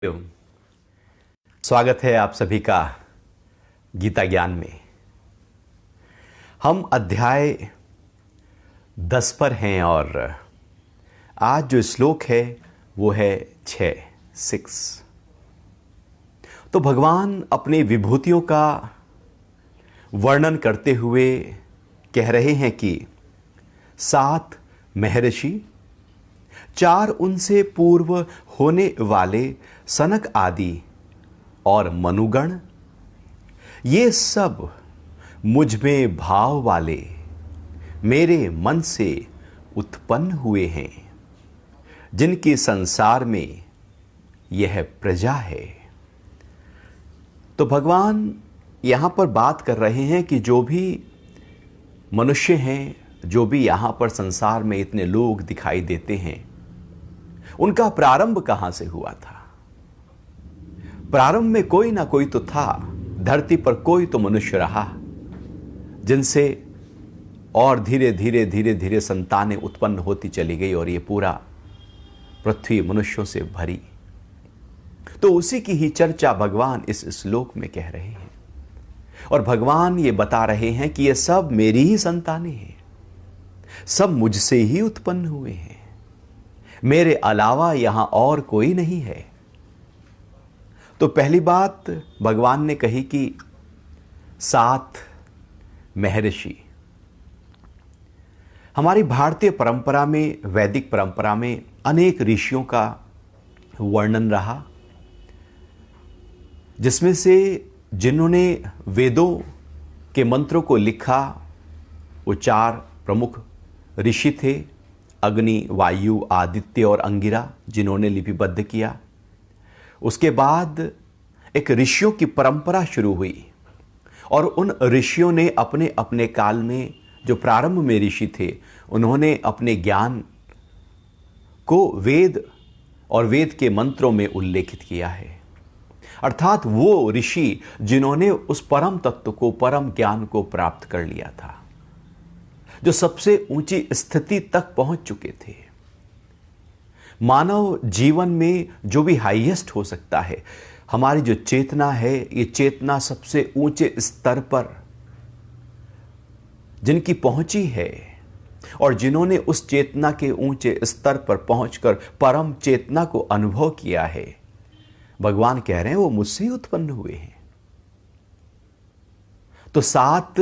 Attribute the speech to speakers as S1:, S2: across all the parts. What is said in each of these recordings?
S1: स्वागत है आप सभी का गीता ज्ञान में। हम अध्याय 10 पर हैं और आज जो श्लोक है वो है 6। तो भगवान अपनी विभूतियों का वर्णन करते हुए कह रहे हैं कि 7 महर्षि, 4 उनसे पूर्व होने वाले सनक आदि और मनुगण, ये सब मुझ में भाव वाले मेरे मन से उत्पन्न हुए हैं, जिनकी संसार में यह प्रजा है। तो भगवान यहां पर बात कर रहे हैं कि जो भी मनुष्य हैं, जो भी यहां पर संसार में इतने लोग दिखाई देते हैं, उनका प्रारंभ कहां से हुआ था। प्रारंभ में कोई ना कोई तो था, धरती पर कोई तो मनुष्य रहा जिनसे और धीरे धीरे संतानें उत्पन्न होती चली गई और ये पूरा पृथ्वी मनुष्यों से भरी। तो उसी की ही चर्चा भगवान इस श्लोक में कह रहे हैं और भगवान ये बता रहे हैं कि ये सब मेरी ही संतानें हैं, सब मुझसे ही उत्पन्न हुए हैं, मेरे अलावा यहां और कोई नहीं है। तो पहली बात भगवान ने कही कि 7 महर्षि। हमारी भारतीय परंपरा में, वैदिक परंपरा में अनेक ऋषियों का वर्णन रहा, जिसमें से जिन्होंने वेदों के मंत्रों को लिखा वो 4 प्रमुख ऋषि थे, अग्नि, वायु, आदित्य और अंगिरा, जिन्होंने लिपिबद्ध किया। उसके बाद एक ऋषियों की परंपरा शुरू हुई और उन ऋषियों ने अपने अपने काल में, जो प्रारंभ में ऋषि थे, उन्होंने अपने ज्ञान को वेद और वेद के मंत्रों में उल्लेखित किया है। अर्थात वो ऋषि जिन्होंने उस परम तत्व को, परम ज्ञान को प्राप्त कर लिया था, जो सबसे ऊंची स्थिति तक पहुंच चुके थे। मानव जीवन में जो भी हाईएस्ट हो सकता है, हमारी जो चेतना है, ये चेतना सबसे ऊंचे स्तर पर जिनकी पहुंची है और जिन्होंने उस चेतना के ऊंचे स्तर पर पहुंचकर परम चेतना को अनुभव किया है, भगवान कह रहे हैं वो मुझसे ही उत्पन्न हुए हैं। तो 7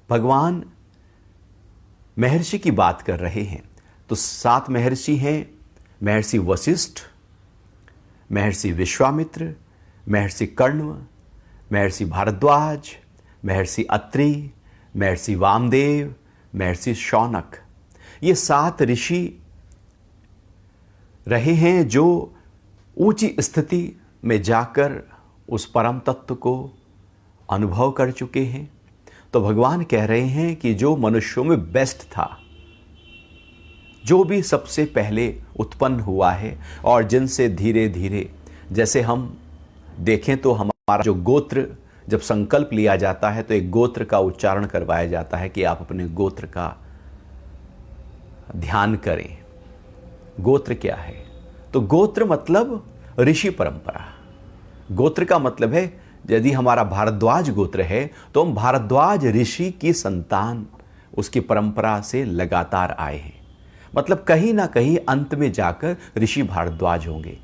S1: भगवान महर्षि की बात कर रहे हैं। तो 7 महर्षि हैं, महर्षि वशिष्ठ, महर्षि विश्वामित्र, महर्षि कर्ण, महर्षि भारद्वाज, महर्षि अत्रि, महर्षि वामदेव, महर्षि शौनक। ये 7 ऋषि रहे हैं जो ऊंची स्थिति में जाकर उस परम तत्व को अनुभव कर चुके हैं। तो भगवान कह रहे हैं कि जो मनुष्यों में बेस्ट था, जो भी सबसे पहले उत्पन्न हुआ है और जिनसे धीरे धीरे, जैसे हम देखें तो हमारा जो गोत्र, जब संकल्प लिया जाता है तो एक गोत्र का उच्चारण करवाया जाता है कि आप अपने गोत्र का ध्यान करें। गोत्र क्या है? तो गोत्र मतलब ऋषि परंपरा। गोत्र का मतलब है, यदि हमारा भारद्वाज गोत्र है तो हम भारद्वाज ऋषि की संतान, उसकी परंपरा से लगातार आए हैं। मतलब कहीं ना कहीं अंत में जाकर ऋषि भारद्वाज होंगे।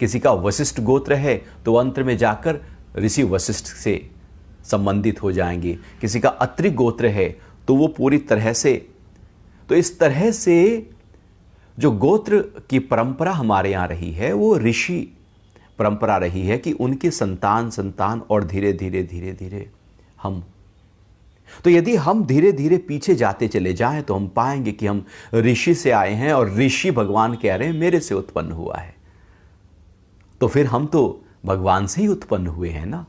S1: किसी का वशिष्ठ गोत्र है तो अंत में जाकर ऋषि वशिष्ठ से संबंधित हो जाएंगे। किसी का अत्रि गोत्र है तो वो पूरी तरह से, तो इस तरह से जो गोत्र की परंपरा हमारे यहाँ रही है वो ऋषि परंपरा रही है कि उनकी संतान और धीरे धीरे हम। तो यदि हम धीरे धीरे पीछे जाते चले जाएं तो हम पाएंगे कि हम ऋषि से आए हैं और ऋषि भगवान कह रहे हैं मेरे से उत्पन्न हुआ है। तो फिर हम तो भगवान से ही उत्पन्न हुए हैं ना।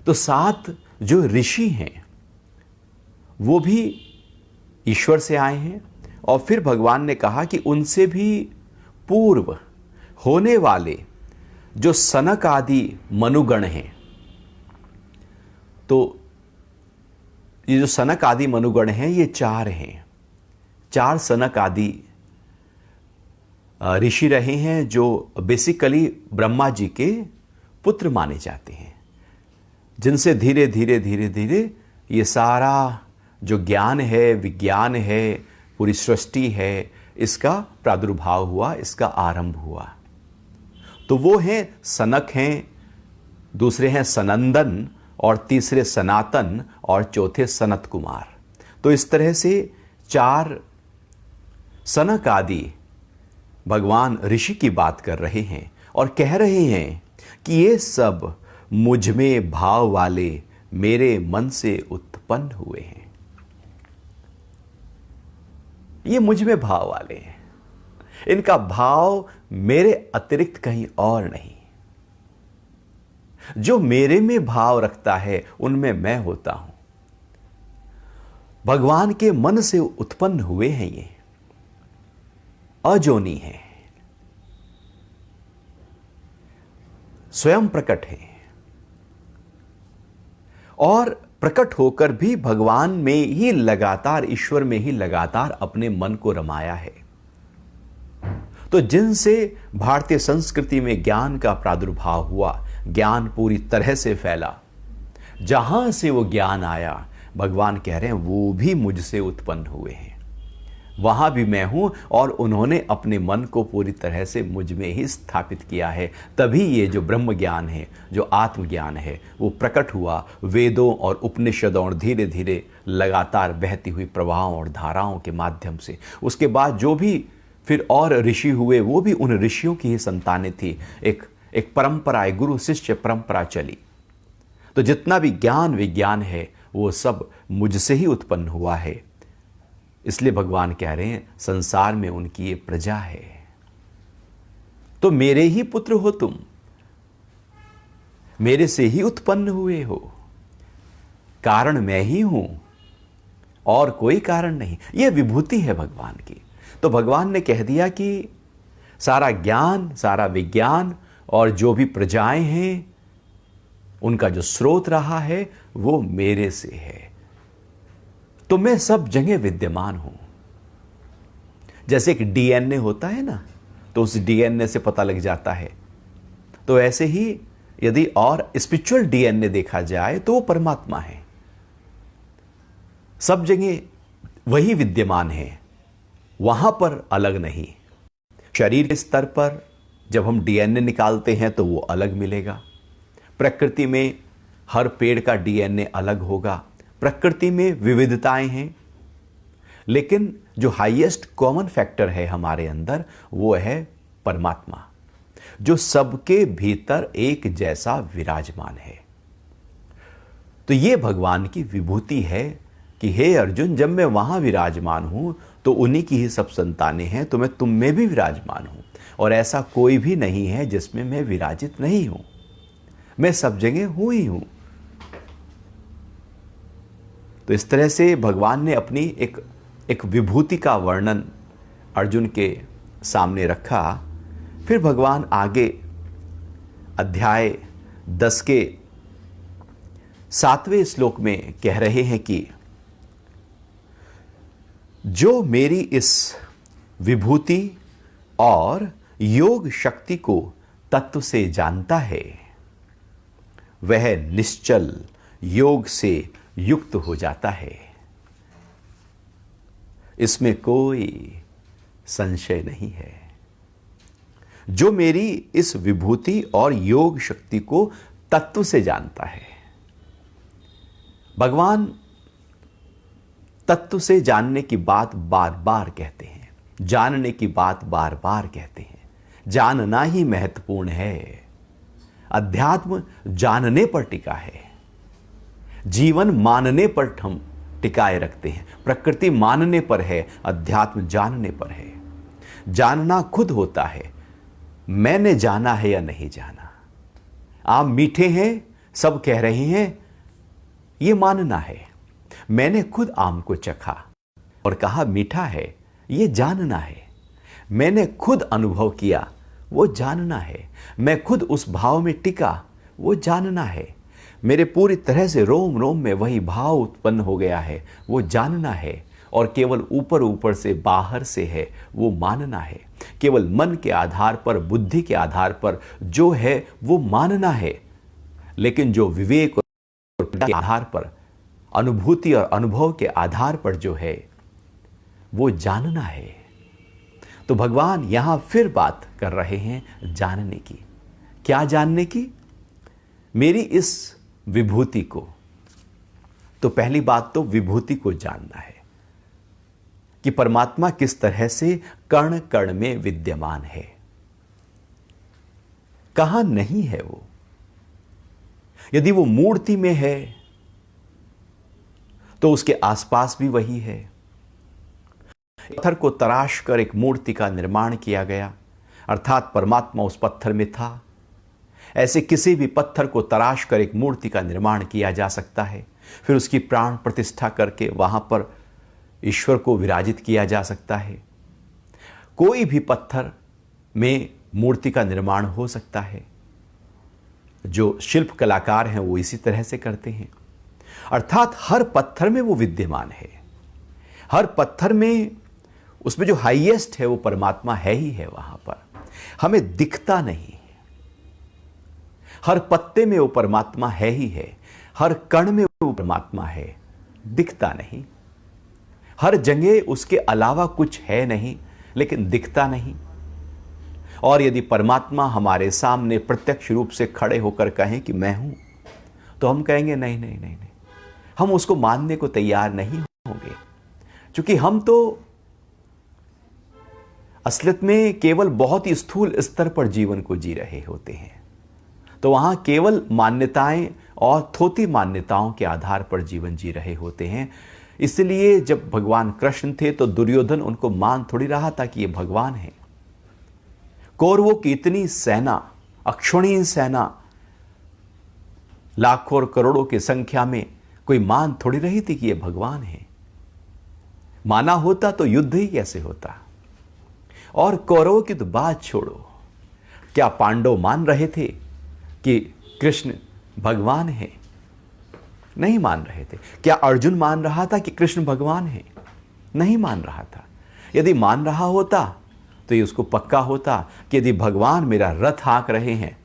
S1: तो 7 जो ऋषि हैं वो भी ईश्वर से आए हैं और फिर भगवान ने कहा कि उनसे भी पूर्व होने वाले जो सनक आदि मनुगण हैं, तो ये जो सनक आदि मनुगण हैं ये 4 हैं। 4 सनक आदि ऋषि रहे हैं जो बेसिकली ब्रह्मा जी के पुत्र माने जाते हैं, जिनसे धीरे धीरे धीरे धीरे ये सारा जो ज्ञान है, विज्ञान है, पूरी सृष्टि है, इसका प्रादुर्भाव हुआ, इसका आरंभ हुआ। तो वो हैं सनक हैं, दूसरे हैं सनंदन, और तीसरे सनातन, और चौथे सनत कुमार। तो इस तरह से 4 सनक आदि भगवान ऋषि की बात कर रहे हैं और कह रहे हैं कि ये सब मुझ में भाव वाले मेरे मन से उत्पन्न हुए हैं। ये मुझ में भाव वाले हैं, इनका भाव मेरे अतिरिक्त कहीं और नहीं। जो मेरे में भाव रखता है उनमें मैं होता हूं। भगवान के मन से उत्पन्न हुए हैं, ये अजोनी है, स्वयं प्रकट है, और प्रकट होकर भी भगवान में ही लगातार, ईश्वर में ही लगातार अपने मन को रमाया है। तो जिनसे भारतीय संस्कृति में ज्ञान का प्रादुर्भाव हुआ, ज्ञान पूरी तरह से फैला, जहां से वो ज्ञान आया, भगवान कह रहे हैं वो भी मुझसे उत्पन्न हुए हैं, वहां भी मैं हूं, और उन्होंने अपने मन को पूरी तरह से मुझ में ही स्थापित किया है। तभी ये जो ब्रह्म ज्ञान है, जो आत्मज्ञान है, वो प्रकट हुआ वेदों और उपनिषदों और धीरे धीरे लगातार बहती हुई प्रवाहों और धाराओं के माध्यम से। उसके बाद जो भी फिर और ऋषि हुए, वो भी उन ऋषियों की ही संतानें थी। एक परंपरा, एक गुरु शिष्य परंपरा चली। तो जितना भी ज्ञान विज्ञान है वो सब मुझसे ही उत्पन्न हुआ है। इसलिए भगवान कह रहे हैं संसार में उनकी ये प्रजा है। तो मेरे ही पुत्र हो तुम, मेरे से ही उत्पन्न हुए हो, कारण मैं ही हूं और कोई कारण नहीं। यह विभूति है भगवान की। तो भगवान ने कह दिया कि सारा ज्ञान, सारा विज्ञान और जो भी प्रजाएं हैं, उनका जो स्रोत रहा है वो मेरे से है। तो मैं सब जगह विद्यमान हूं। जैसे एक डीएनए होता है ना, तो उस डीएनए से पता लग जाता है। तो ऐसे ही यदि और स्पिरिचुअल डीएनए देखा जाए तो वो परमात्मा है, सब जगह वही विद्यमान है, वहां पर अलग नहीं। शरीर के स्तर पर जब हम डीएनए निकालते हैं तो वो अलग मिलेगा। प्रकृति में हर पेड़ का डीएनए अलग होगा। प्रकृति में विविधताएं हैं, लेकिन जो हाईएस्ट कॉमन फैक्टर है हमारे अंदर वो है परमात्मा, जो सबके भीतर एक जैसा विराजमान है। तो ये भगवान की विभूति है कि हे अर्जुन, जब मैं वहां विराजमान हूं तो उन्हीं की ही सब संतानें हैं, तो मैं तुम में भी विराजमान हूं, और ऐसा कोई भी नहीं है जिसमें मैं विराजित नहीं हूं। मैं सब जगह हूं ही हूं। तो इस तरह से भगवान ने अपनी एक विभूति का वर्णन अर्जुन के सामने रखा। फिर भगवान आगे अध्याय 10 के 7वें श्लोक में कह रहे हैं कि जो मेरी इस विभूति और योग शक्ति को तत्व से जानता है, वह निश्चल योग से युक्त हो जाता है। इसमें कोई संशय नहीं है। जो मेरी इस विभूति और योग शक्ति को तत्व से जानता है। भगवान तत्व से जानने की बात बार बार कहते हैं, जानने की बात बार बार कहते हैं। जानना ही महत्वपूर्ण है। अध्यात्म जानने पर टिका है। जीवन मानने पर हम टिकाए रखते हैं। प्रकृति मानने पर है, अध्यात्म जानने पर है। जानना खुद होता है, मैंने जाना है या नहीं जाना। आम मीठे हैं, सब कह रहे हैं, ये मानना है। मैंने खुद आम को चखा और कहा मीठा है, ये जानना है। मैंने खुद अनुभव किया, वो जानना है। मैं खुद उस भाव में टिका, वो जानना है। मेरे पूरी तरह से रोम रोम में वही भाव उत्पन्न हो गया है, वो जानना है। और केवल ऊपर ऊपर से बाहर से है वो मानना है। केवल मन के आधार पर, बुद्धि के आधार पर जो है वो मानना है। लेकिन जो विवेक के आधार पर, अनुभूति और अनुभव के आधार पर जो है वो जानना है। तो भगवान यहां फिर बात कर रहे हैं जानने की। क्या जानने की? मेरी इस विभूति को। तो पहली बात तो विभूति को जानना है कि परमात्मा किस तरह से कण कण में विद्यमान है, कहां नहीं है वो। यदि वो मूर्ति में है तो उसके आसपास भी वही है। पत्थर को तराश कर एक मूर्ति का निर्माण किया गया, अर्थात परमात्मा उस पत्थर में था। ऐसे किसी भी पत्थर को तराश कर एक मूर्ति का निर्माण किया जा सकता है, फिर उसकी प्राण प्रतिष्ठा करके वहां पर ईश्वर को विराजित किया जा सकता है। कोई भी पत्थर में मूर्ति का निर्माण हो सकता है। जो शिल्प कलाकार हैं वो इसी तरह से करते हैं, अर्थात हर पत्थर में वो विद्यमान है। हर पत्थर में उसमें जो हाईएस्ट है वो परमात्मा है ही है। वहां पर हमें दिखता नहीं। हर पत्ते में वो परमात्मा है ही है। हर कण में वो परमात्मा है, दिखता नहीं। हर जगह उसके अलावा कुछ है नहीं, लेकिन दिखता नहीं। और यदि परमात्मा हमारे सामने प्रत्यक्ष रूप से खड़े होकर कहें कि मैं हूं, तो हम कहेंगे नहीं नहीं नहीं नहीं, हम उसको मानने को तैयार नहीं होंगे। क्योंकि हम तो असलियत में केवल बहुत ही स्थूल स्तर पर जीवन को जी रहे होते हैं। तो वहां केवल मान्यताएं और थोथी मान्यताओं के आधार पर जीवन जी रहे होते हैं। इसलिए जब भगवान कृष्ण थे तो दुर्योधन उनको मान थोड़ी रहा था कि ये भगवान है। कौरवों की इतनी सेना, अक्षुणीय सेना, लाखों और करोड़ों की संख्या में कोई मान थोड़ी रही थी कि ये भगवान है। माना होता तो युद्ध ही कैसे होता। और कौरवों की तो बात छोड़ो, क्या पांडव मान रहे थे कि कृष्ण भगवान है? नहीं मान रहे थे। क्या अर्जुन मान रहा था कि कृष्ण भगवान है? नहीं मान रहा था। यदि मान रहा होता तो ये उसको पक्का होता कि यदि भगवान मेरा रथ हाँक रहे हैं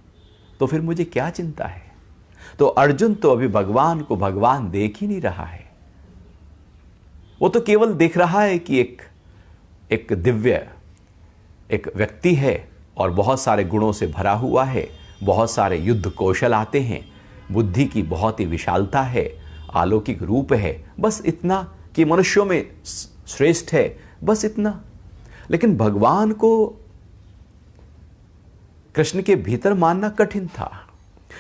S1: तो फिर मुझे क्या चिंता है। तो अर्जुन तो अभी भगवान को भगवान देख ही नहीं रहा है। वो तो केवल देख रहा है कि एक दिव्य एक व्यक्ति है और बहुत सारे गुणों से भरा हुआ है, बहुत सारे युद्ध कौशल आते हैं, बुद्धि की बहुत ही विशालता है, अलौकिक रूप है, बस इतना कि मनुष्यों में श्रेष्ठ है, बस इतना। लेकिन भगवान को कृष्ण के भीतर मानना कठिन था।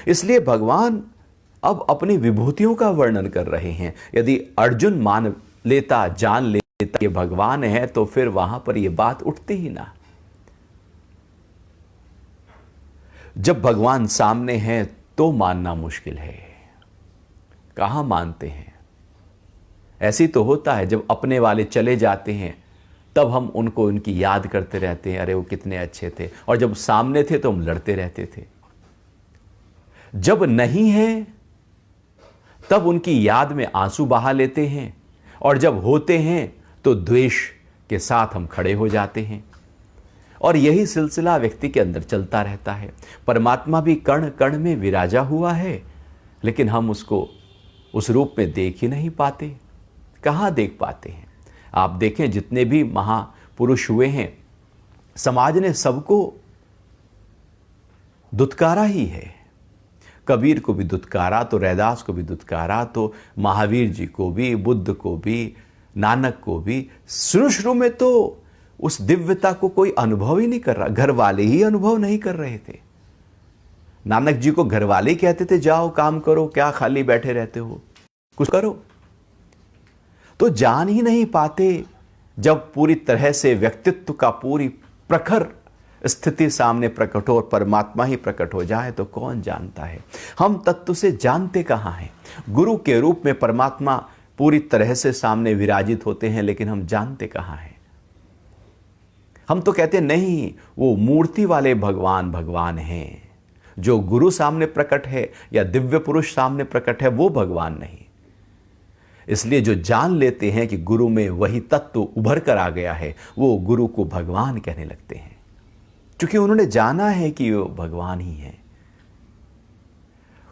S1: इसलिए भगवान अब अपनी विभूतियों का वर्णन कर रहे हैं। यदि अर्जुन मान लेता, जान लेता ये भगवान है, तो फिर वहां पर यह बात उठती ही ना। जब भगवान सामने हैं तो मानना मुश्किल है। कहां मानते हैं? ऐसी तो होता है जब अपने वाले चले जाते हैं तब हम उनको उनकी याद करते रहते हैं, अरे वो कितने अच्छे थे। और जब सामने थे तो हम लड़ते रहते थे। जब नहीं है तब उनकी याद में आंसू बहा लेते हैं, और जब होते हैं तो द्वेष के साथ हम खड़े हो जाते हैं। और यही सिलसिला व्यक्ति के अंदर चलता रहता है। परमात्मा भी कण कण में विराजा हुआ है, लेकिन हम उसको उस रूप में देख ही नहीं पाते। कहाँ देख पाते हैं? आप देखें जितने भी महापुरुष हुए हैं, समाज ने सबको दुत्कारा ही है। कबीर को भी दुत्कारा, तो रैदास को भी दुत्कारा, तो महावीर जी को भी, बुद्ध को भी, नानक को भी। शुरू में तो उस दिव्यता को कोई अनुभव ही नहीं कर रहा। घर वाले ही अनुभव नहीं कर रहे थे। नानक जी को घर वाले ही कहते थे जाओ काम करो, क्या खाली बैठे रहते हो, कुछ करो। तो जान ही नहीं पाते। जब पूरी तरह से व्यक्तित्व का पूरी प्रखर स्थिति सामने प्रकट हो और परमात्मा ही प्रकट हो जाए तो कौन जानता है। हम तत्व से जानते कहां हैं। गुरु के रूप में परमात्मा पूरी तरह से सामने विराजित होते हैं, लेकिन हम जानते कहां हैं। हम तो कहते नहीं, वो मूर्ति वाले भगवान भगवान हैं। जो गुरु सामने प्रकट है या दिव्य पुरुष सामने प्रकट है वो भगवान नहीं। इसलिए जो जान लेते हैं कि गुरु में वही तत्व उभर कर आ गया है, वो गुरु को भगवान कहने लगते हैं, क्योंकि उन्होंने जाना है कि वो भगवान ही है।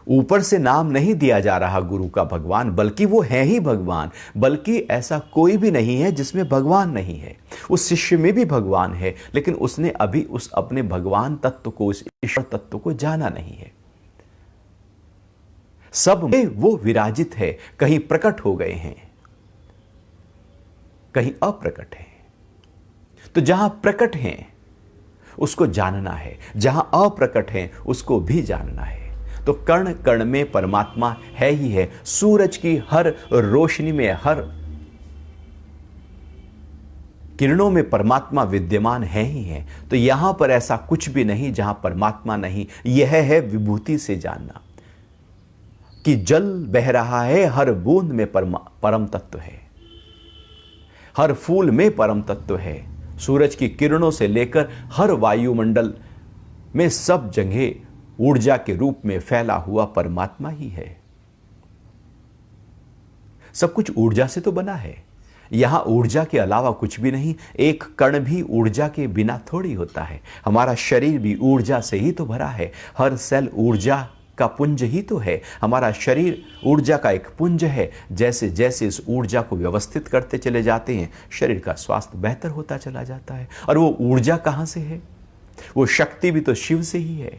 S1: ऊपर से नाम नहीं दिया जा रहा गुरु का भगवान, बल्कि वो है ही भगवान। बल्कि ऐसा कोई भी नहीं है जिसमें भगवान नहीं है। उस शिष्य में भी भगवान है, लेकिन उसने अभी उस अपने भगवान तत्व को, उस ईश्वर तत्व को जाना नहीं है। सब में वो विराजित है, कहीं प्रकट हो गए हैं, कहीं अप्रकट है। तो जहां प्रकट हैं उसको जानना है, जहां अप्रकट हैं उसको भी जानना है। तो कण कण में परमात्मा है ही है। सूरज की हर रोशनी में, हर किरणों में परमात्मा विद्यमान है ही है। तो यहां पर ऐसा कुछ भी नहीं जहां परमात्मा नहीं। यह है विभूति से जानना कि जल बह रहा है, हर बूंद में परम तत्व है, हर फूल में परम तत्व है। सूरज की किरणों से लेकर हर वायुमंडल में सब जगह ऊर्जा के रूप में फैला हुआ परमात्मा ही है। सब कुछ ऊर्जा से तो बना है। यहां ऊर्जा के अलावा कुछ भी नहीं। एक कण भी ऊर्जा के बिना थोड़ी होता है। हमारा शरीर भी ऊर्जा से ही तो भरा है। हर सेल ऊर्जा का पुंज ही तो है। हमारा शरीर ऊर्जा का एक पुंज है। जैसे जैसे इस ऊर्जा को व्यवस्थित करते चले जाते हैं, शरीर का स्वास्थ्य बेहतर होता चला जाता है। और वो ऊर्जा कहां से है? वो शक्ति भी तो शिव से ही है।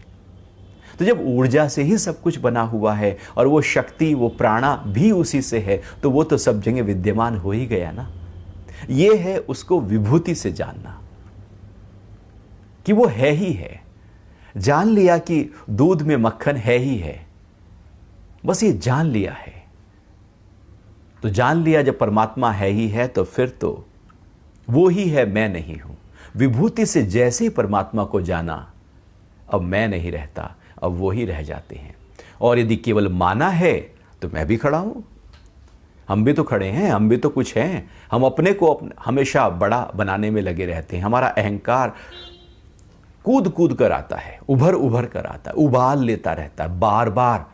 S1: तो जब ऊर्जा से ही सब कुछ बना हुआ है और वो शक्ति, वो प्राणा भी उसी से है, तो वो तो सब जगह विद्यमान हो ही गया ना। ये है उसको विभूति से जानना कि वो है ही है। जान लिया कि दूध में मक्खन है ही है, बस ये जान लिया है। तो जान लिया जब परमात्मा है ही है, तो फिर तो वो ही है, मैं नहीं हूं। विभूति से जैसे ही परमात्मा को जाना, अब मैं नहीं रहता, अब वो ही रह जाते हैं। और यदि केवल माना है तो मैं भी खड़ा हूं, हम भी तो खड़े हैं, हम भी तो कुछ हैं। हम अपने को हमेशा बड़ा बनाने में लगे रहते हैं। हमारा अहंकार कूद कूद कर आता है, उभर उभर कर आता है, उबाल लेता रहता है। बार बार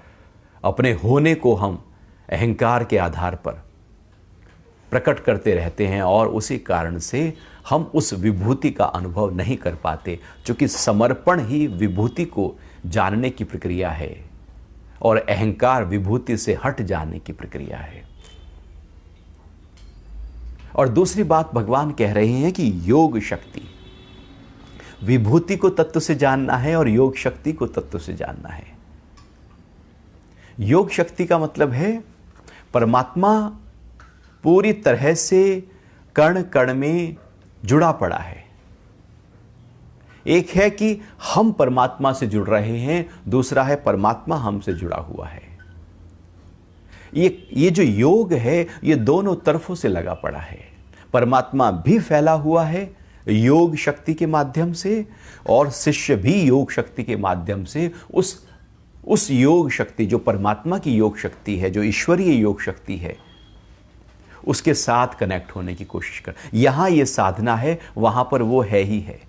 S1: अपने होने को हम अहंकार के आधार पर प्रकट करते रहते हैं और उसी कारण से हम उस विभूति का अनुभव नहीं कर पाते, क्योंकि समर्पण ही विभूति को जानने की प्रक्रिया है और अहंकार विभूति से हट जाने की प्रक्रिया है। और दूसरी बात भगवान कह रहे हैं कि योग शक्ति, विभूति को तत्व से जानना है और योग शक्ति को तत्व से जानना है। योग शक्ति का मतलब है परमात्मा पूरी तरह से कण कण में जुड़ा पड़ा है। एक है कि हम परमात्मा से जुड़ रहे हैं, दूसरा है परमात्मा हमसे जुड़ा हुआ है। ये जो योग है, ये दोनों तरफों से लगा पड़ा है। परमात्मा भी फैला हुआ है योग शक्ति के माध्यम से, और शिष्य भी योग शक्ति के माध्यम से उस योग शक्ति, जो परमात्मा की योग शक्ति है, जो ईश्वरीय योग शक्ति है, उसके साथ कनेक्ट होने की कोशिश कर। यहां ये साधना है, वहां पर वो है ही है।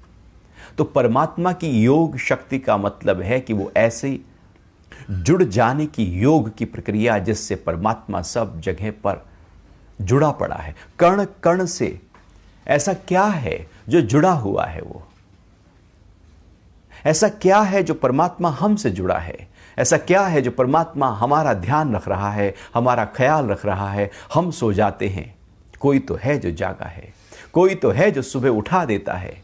S1: तो परमात्मा की योग शक्ति का मतलब है कि वो ऐसे जुड़ जाने की योग की प्रक्रिया, जिससे परमात्मा सब जगह पर जुड़ा पड़ा है, कण कण से। ऐसा क्या है जो जुड़ा हुआ है? वो ऐसा क्या है जो परमात्मा हमसे जुड़ा है? ऐसा क्या है जो परमात्मा हमारा ध्यान रख रहा है, हमारा ख्याल रख रहा है? हम सो जाते हैं, कोई तो है जो जागा है, कोई तो है जो सुबह उठा देता है,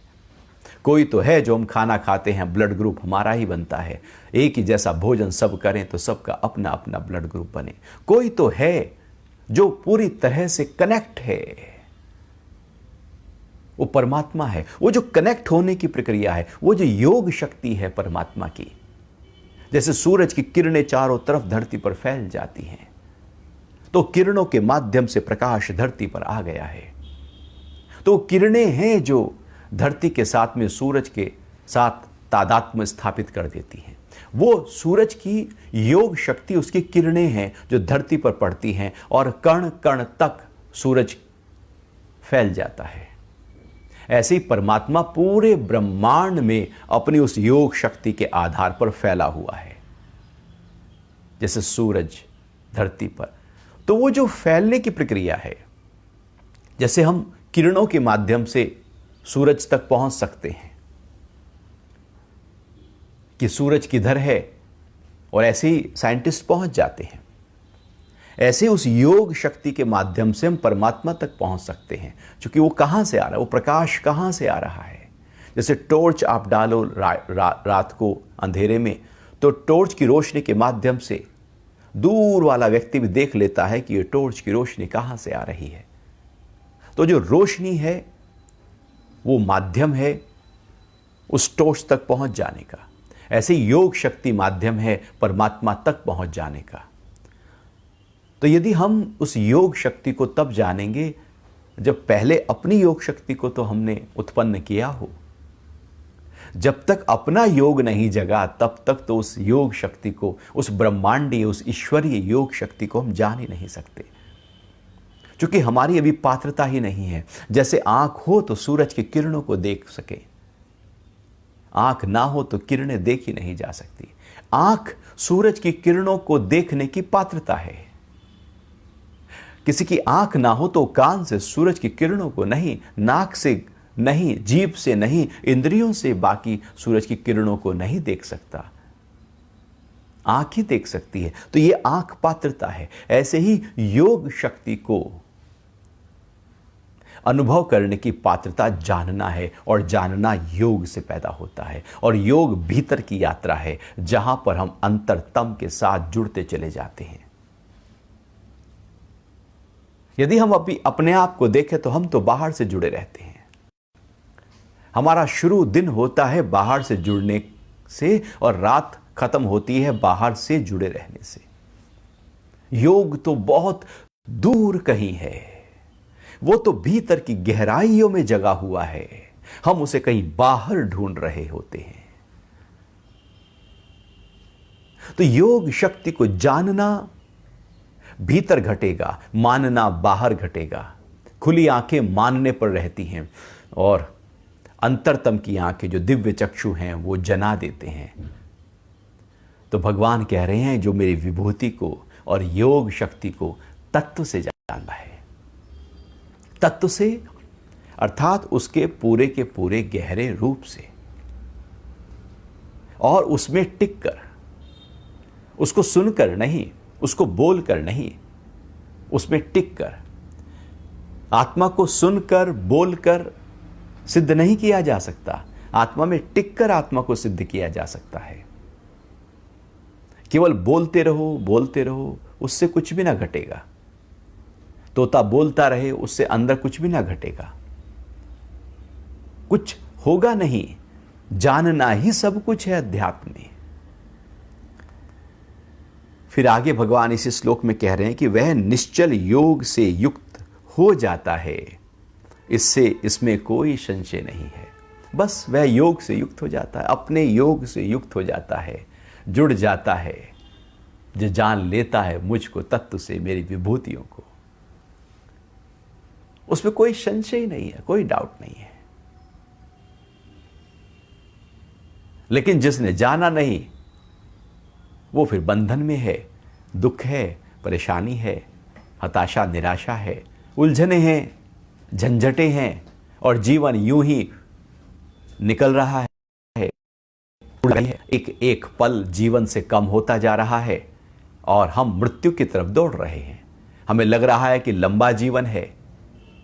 S1: कोई तो है जो हम खाना खाते हैं, ब्लड ग्रुप हमारा ही बनता है। एक ही जैसा भोजन सब करें तो सबका अपना अपना ब्लड ग्रुप बने। कोई तो है जो पूरी तरह से कनेक्ट है, वो परमात्मा है। वो जो कनेक्ट होने की प्रक्रिया है, वो जो योग शक्ति है परमात्मा की, जैसे सूरज की किरणें चारों तरफ धरती पर फैल जाती हैं, तो किरणों के माध्यम से प्रकाश धरती पर आ गया है। तो किरणें हैं जो धरती के साथ में सूरज के साथ तादात्म्य स्थापित कर देती हैं। वो सूरज की योग शक्ति, उसकी किरणें हैं जो धरती पर पड़ती हैं और कण कण तक सूरज फैल जाता है। ऐसे ही परमात्मा पूरे ब्रह्मांड में अपनी उस योग शक्ति के आधार पर फैला हुआ है, जैसे सूरज धरती पर। तो वो जो फैलने की प्रक्रिया है, जैसे हम किरणों के माध्यम से सूरज तक पहुंच सकते हैं कि सूरज किधर है, और ऐसे ही साइंटिस्ट पहुंच जाते हैं, ऐसे उस योग शक्ति के माध्यम से हम परमात्मा तक पहुंच सकते हैं। क्योंकि वो कहां से आ रहा है, वो प्रकाश कहां से आ रहा है। जैसे टॉर्च आप डालो रात को अंधेरे में, तो टॉर्च की रोशनी के माध्यम से दूर वाला व्यक्ति भी देख लेता है कि ये टॉर्च की रोशनी कहां से आ रही है। तो जो रोशनी है वो माध्यम है उस टॉर्च तक पहुंच जाने का। ऐसे योग शक्ति माध्यम है परमात्मा तक पहुंच जाने का। तो यदि हम उस योग शक्ति को तब जानेंगे जब पहले अपनी योग शक्ति को तो हमने उत्पन्न किया हो। जब तक अपना योग नहीं जगा तब तक तो उस योग शक्ति को, उस ब्रह्मांडीय, उस ईश्वरीय योग शक्ति को हम जान ही नहीं सकते, क्योंकि हमारी अभी पात्रता ही नहीं है। जैसे आंख हो तो सूरज की किरणों को देख सके, आंख ना हो तो किरणें देखी नहीं जा सकती। आंख सूरज की किरणों को देखने की पात्रता है। किसी की आंख ना हो तो कान से सूरज की किरणों को नहीं, नाक से नहीं, जीभ से नहीं, इंद्रियों से बाकी सूरज की किरणों को नहीं देख सकता। आंख ही देख सकती है। तो यह आंख पात्रता है। ऐसे ही योग शक्ति को अनुभव करने की पात्रता जानना है, और जानना योग से पैदा होता है। और योग भीतर की यात्रा है जहां पर हम अंतरतम के साथ जुड़ते चले जाते हैं। यदि हम अभी अपने आप को देखें तो हम तो बाहर से जुड़े रहते हैं। हमारा शुरू दिन होता है बाहर से जुड़ने से, और रात खत्म होती है बाहर से जुड़े रहने से। योग तो बहुत दूर कहीं है, वो तो भीतर की गहराइयों में जगा हुआ है। हम उसे कहीं बाहर ढूंढ रहे होते हैं। तो योग शक्ति को जानना भीतर घटेगा, मानना बाहर घटेगा। खुली आंखें मानने पर रहती हैं, और अंतरतम की आंखें जो दिव्य चक्षु हैं वो जना देते हैं। तो भगवान कह रहे हैं जो मेरी विभूति को और योग शक्ति को तत्व से जानना है, तत्व से अर्थात उसके पूरे के पूरे गहरे रूप से, और उसमें टिक कर, उसको सुनकर नहीं, उसको बोलकर नहीं, उसमें टिक कर। आत्मा को सुनकर बोलकर सिद्ध नहीं किया जा सकता, आत्मा में टिक कर आत्मा को सिद्ध किया जा सकता है। केवल बोलते रहो, उससे कुछ भी ना घटेगा। तोता बोलता रहे, उससे अंदर कुछ भी ना घटेगा, कुछ होगा नहीं। जानना ही सब कुछ है अध्यात्म में। फिर आगे भगवान इस श्लोक में कह रहे हैं कि वह निश्चल योग से युक्त हो जाता है, इससे इसमें कोई संशय नहीं है। बस वह योग से युक्त हो जाता है, अपने योग से युक्त हो जाता है, जुड़ जाता है, जो जान लेता है मुझको तत्व से, मेरी विभूतियों को। उसमें कोई संशय नहीं है, कोई डाउट नहीं है। लेकिन जिसने जाना नहीं वो फिर बंधन में है, दुख है, परेशानी है, हताशा, निराशा है, उलझने हैं, झंझटें हैं, और जीवन यूं ही निकल रहा है। एक एक पल जीवन से कम होता जा रहा है, और हम मृत्यु की तरफ दौड़ रहे हैं। हमें लग रहा है कि लंबा जीवन है,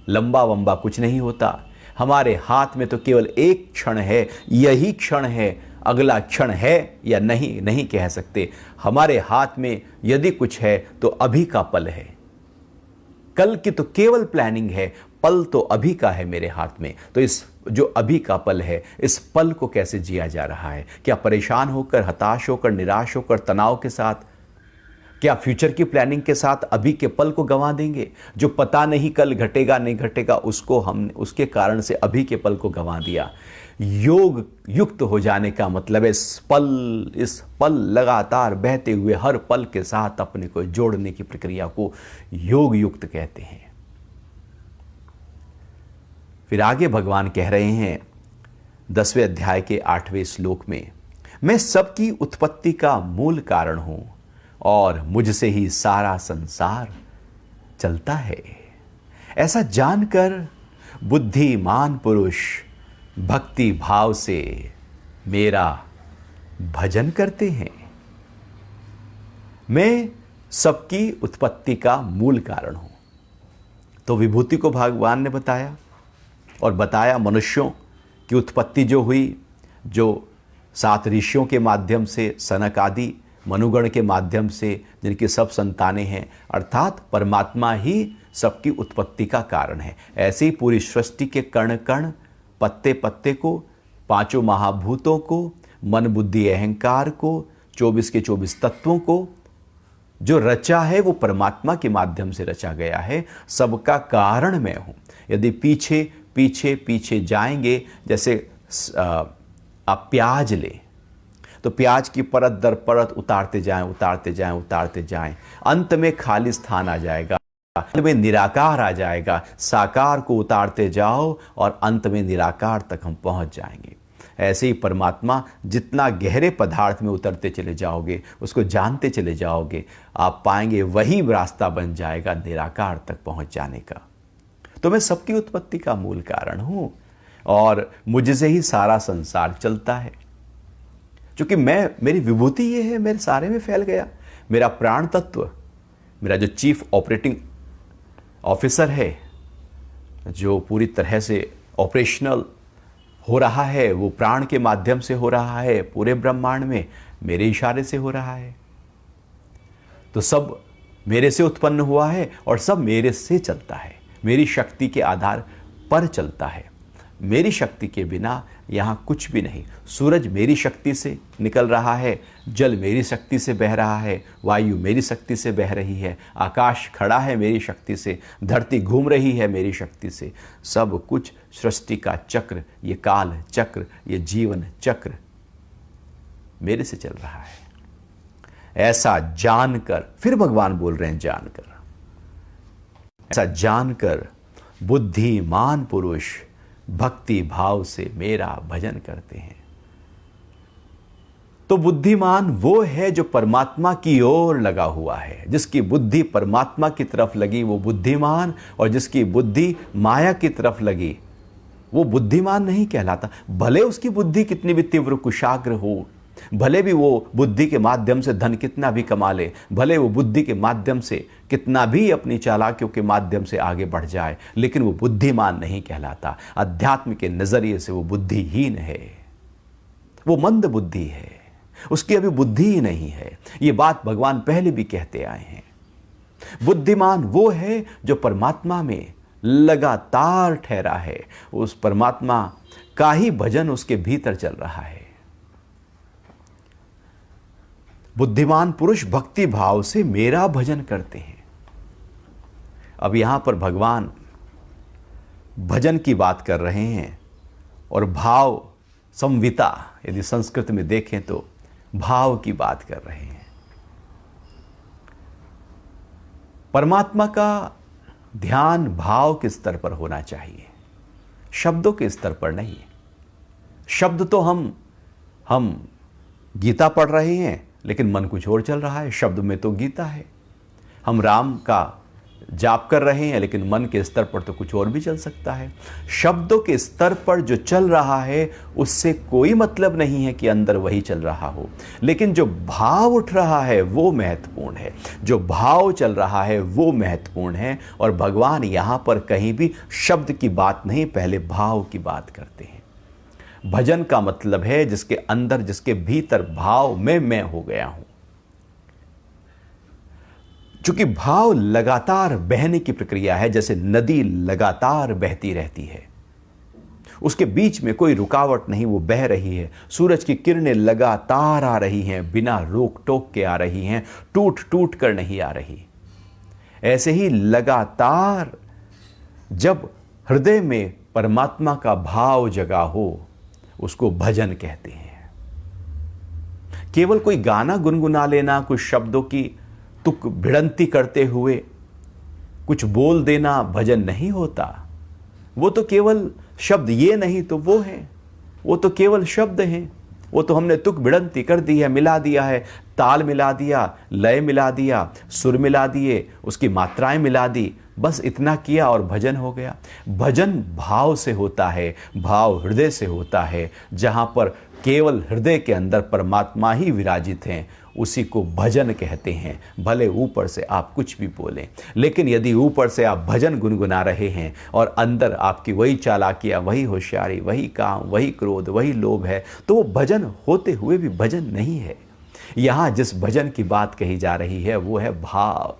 S1: लंबा वंबा कुछ नहीं होता। हमारे हाथ में तो केवल एक क्षण है, यही क्षण है। अगला क्षण है या नहीं, नहीं कह सकते। हमारे हाथ में यदि कुछ है तो अभी का पल है। कल की तो केवल प्लानिंग है, पल तो अभी का है मेरे हाथ में। तो इस जो अभी का पल है, इस पल को कैसे जिया जा रहा है? क्या परेशान होकर, हताश होकर, निराश होकर, तनाव के साथ? क्या फ्यूचर की प्लानिंग के साथ अभी के पल को गंवा देंगे? जो पता नहीं कल घटेगा नहीं घटेगा, उसको हमने उसके कारण से अभी के पल को गंवा दिया। योग युक्त हो जाने का मतलब है इस पल लगातार बहते हुए हर पल के साथ अपने को जोड़ने की प्रक्रिया को योग युक्त कहते हैं। फिर आगे भगवान कह रहे हैं 10वें अध्याय के 8वें श्लोक में, मैं सबकी उत्पत्ति का मूल कारण हूं और मुझसे ही सारा संसार चलता है। ऐसा जानकर बुद्धिमान पुरुष भक्ति भाव से मेरा भजन करते हैं। मैं सबकी उत्पत्ति का मूल कारण हूं। तो विभूति को भगवान ने बताया और बताया मनुष्यों की उत्पत्ति जो हुई, जो 7 ऋषियों के माध्यम से, सनक आदि मनुगण के माध्यम से, जिनकी सब संतानें हैं, अर्थात परमात्मा ही सबकी उत्पत्ति का कारण है। ऐसे ही पूरी सृष्टि के कण कण, पत्ते पत्ते को, 5 महाभूतों को, मन बुद्धि अहंकार को, 24 के 24 तत्वों को जो रचा है वो परमात्मा के माध्यम से रचा गया है। सबका कारण मैं हूं। यदि पीछे पीछे पीछे जाएंगे, जैसे आप प्याज लें तो प्याज की परत दर परत उतारते जाएं, उतारते जाएं, उतारते जाएं, अंत में खाली स्थान आ जाएगा, अंत में निराकार आ जाएगा। साकार को उतारते जाओ और अंत में निराकार तक हम पहुंच जाएंगे। ऐसे ही परमात्मा जितना गहरे पदार्थ में उतरते चले जाओगे, उसको जानते चले जाओगे, आप पाएंगे वही रास्ता बन जाएगा निराकार तक पहुंच जाने का। तो मैं सबकी उत्पत्ति का मूल कारण हूं और मुझसे ही सारा संसार चलता है। क्योंकि मेरी विभूति ये है, मेरे सारे में फैल गया। मेरा प्राण तत्व, मेरा जो चीफ ऑपरेटिंग ऑफिसर है, जो पूरी तरह से ऑपरेशनल हो रहा है, वो प्राण के माध्यम से हो रहा है। पूरे ब्रह्मांड में मेरे इशारे से हो रहा है। तो सब मेरे से उत्पन्न हुआ है और सब मेरे से चलता है, मेरी शक्ति के आधार पर चलता है। मेरी शक्ति के बिना यहाँ कुछ भी नहीं। सूरज मेरी शक्ति से निकल रहा है, जल मेरी शक्ति से बह रहा है, वायु मेरी शक्ति से बह रही है, आकाश खड़ा है मेरी शक्ति से, धरती घूम रही है मेरी शक्ति से। सब कुछ सृष्टि का चक्र, ये काल चक्र, ये जीवन चक्र मेरे से चल रहा है। ऐसा जानकर, फिर भगवान बोल रहे हैं जानकर, ऐसा जानकर बुद्धिमान पुरुष भक्ति भाव से मेरा भजन करते हैं। तो बुद्धिमान वो है जो परमात्मा की ओर लगा हुआ है। जिसकी बुद्धि परमात्मा की तरफ लगी वो बुद्धिमान, और जिसकी बुद्धि माया की तरफ लगी वो बुद्धिमान नहीं कहलाता। भले उसकी बुद्धि कितनी भी तीव्र कुशाग्र हो, भले भी वो बुद्धि के माध्यम से धन कितना भी कमा ले, भले वो बुद्धि के माध्यम से कितना भी अपनी चालाकियों के माध्यम से आगे बढ़ जाए, लेकिन वो बुद्धिमान नहीं कहलाता। अध्यात्म के नजरिए से वो बुद्धिहीन है, वो मंद बुद्धि है, उसकी अभी बुद्धि ही नहीं है। ये बात भगवान पहले भी कहते आए हैं। बुद्धिमान वो है जो परमात्मा में लगातार ठहरा है, उस परमात्मा का ही भजन उसके भीतर चल रहा है। बुद्धिमान पुरुष भक्ति भाव से मेरा भजन करते हैं। अब यहां पर भगवान भजन की बात कर रहे हैं और भाव संविता, यदि संस्कृत में देखें तो भाव की बात कर रहे हैं। परमात्मा का ध्यान भाव के स्तर पर होना चाहिए, शब्दों के स्तर पर नहीं। शब्द तो हम गीता पढ़ रहे हैं लेकिन मन कुछ और चल रहा है। शब्द में तो गीता है। हम राम का जाप कर रहे हैं लेकिन मन के स्तर पर तो कुछ और भी चल सकता है। शब्दों के स्तर पर जो चल रहा है उससे कोई मतलब नहीं है कि अंदर वही चल रहा हो, लेकिन जो भाव उठ रहा है वो महत्वपूर्ण है, जो भाव चल रहा है वो महत्वपूर्ण है। और भगवान यहाँ पर कहीं भी शब्द की बात नहीं, पहले भाव की बात करते हैं। भजन का मतलब है जिसके अंदर, जिसके भीतर भाव में मैं हो गया हूं। चूंकि भाव लगातार बहने की प्रक्रिया है, जैसे नदी लगातार बहती रहती है, उसके बीच में कोई रुकावट नहीं, वो बह रही है। सूरज की किरणें लगातार आ रही हैं, बिना रोक टोक के आ रही हैं, टूट टूट कर नहीं आ रही। ऐसे ही लगातार जब हृदय में परमात्मा का भाव जगा हो उसको भजन कहते हैं। केवल कोई गाना गुनगुना लेना, कुछ शब्दों की तुक भिड़ंती करते हुए कुछ बोल देना भजन नहीं होता। वो तो केवल शब्द, ये नहीं तो वो है, वो तो केवल शब्द हैं। वो तो हमने तुक भिड़ंती कर दी है, मिला दिया है, ताल मिला दिया, लय मिला दिया, सुर मिला दिए, उसकी मात्राएं मिला दी, बस इतना किया और भजन हो गया। भजन भाव से होता है, भाव हृदय से होता है। जहाँ पर केवल हृदय के अंदर परमात्मा ही विराजित हैं, उसी को भजन कहते हैं। भले ऊपर से आप कुछ भी बोलें, लेकिन यदि ऊपर से आप भजन गुनगुना रहे हैं और अंदर आपकी वही चालाकियाँ, वही होशियारी, वही काम, वही क्रोध, वही लोभ है, तो वो भजन होते हुए भी भजन नहीं है। यहाँ जिस भजन की बात कही जा रही है वो है भाव।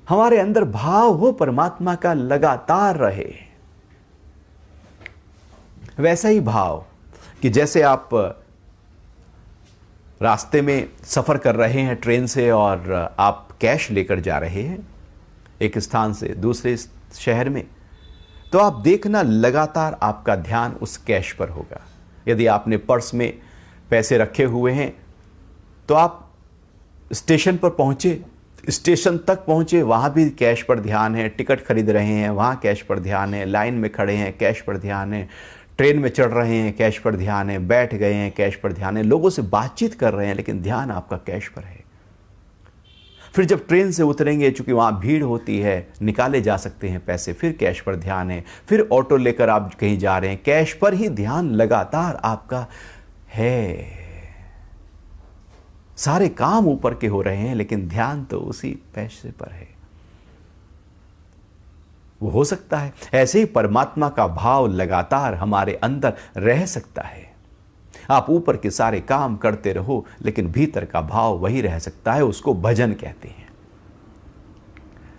S1: हमारे अंदर भाव हो परमात्मा का लगातार रहे। वैसा ही भाव कि जैसे आप रास्ते में सफ़र कर रहे हैं ट्रेन से और आप कैश लेकर जा रहे हैं एक स्थान से दूसरे शहर में, तो आप देखना लगातार आपका ध्यान उस कैश पर होगा। यदि आपने पर्स में पैसे रखे हुए हैं तो आप स्टेशन पर पहुंचे, स्टेशन तक पहुंचे, वहाँ भी कैश पर ध्यान है, टिकट खरीद रहे हैं वहाँ कैश पर ध्यान है, लाइन में खड़े हैं कैश पर ध्यान है, ट्रेन में चढ़ रहे हैं कैश पर ध्यान है, बैठ गए हैं कैश पर ध्यान है, लोगों से बातचीत कर रहे हैं लेकिन ध्यान आपका कैश पर है। फिर जब ट्रेन से उतरेंगे, चूंकि वहाँ भीड़ होती है, निकाले जा सकते हैं पैसे, फिर कैश पर ध्यान है। फिर ऑटो लेकर आप कहीं जा रहे हैं, कैश पर ही ध्यान लगातार आपका है। सारे काम ऊपर के हो रहे हैं लेकिन ध्यान तो उसी पैसे पर है। वो हो सकता है ऐसे ही परमात्मा का भाव लगातार हमारे अंदर रह सकता है। आप ऊपर के सारे काम करते रहो लेकिन भीतर का भाव वही रह सकता है, उसको भजन कहते हैं।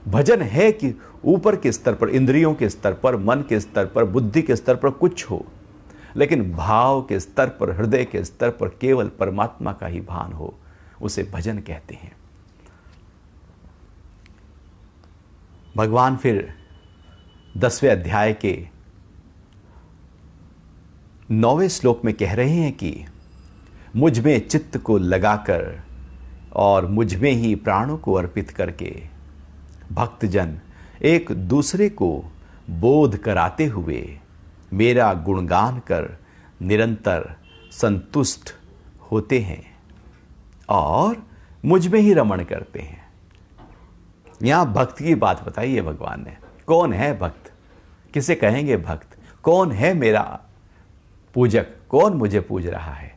S1: भजन है कि ऊपर के स्तर पर, इंद्रियों के स्तर पर, मन के स्तर पर, बुद्धि के स्तर पर कुछ हो, लेकिन भाव के स्तर पर, हृदय के स्तर पर केवल परमात्मा का ही भान हो, उसे भजन कहते हैं। भगवान फिर 10वें अध्याय के 9वें श्लोक में कह रहे हैं कि मुझ में चित्त को लगाकर और मुझ में ही प्राणों को अर्पित करके भक्तजन एक दूसरे को बोध कराते हुए मेरा गुणगान कर निरंतर संतुष्ट होते हैं और मुझ में ही रमण करते हैं। यहां भक्त की बात बताई है भगवान ने। कौन है भक्त? किसे कहेंगे भक्त? कौन है मेरा पूजक? कौन मुझे पूज रहा है?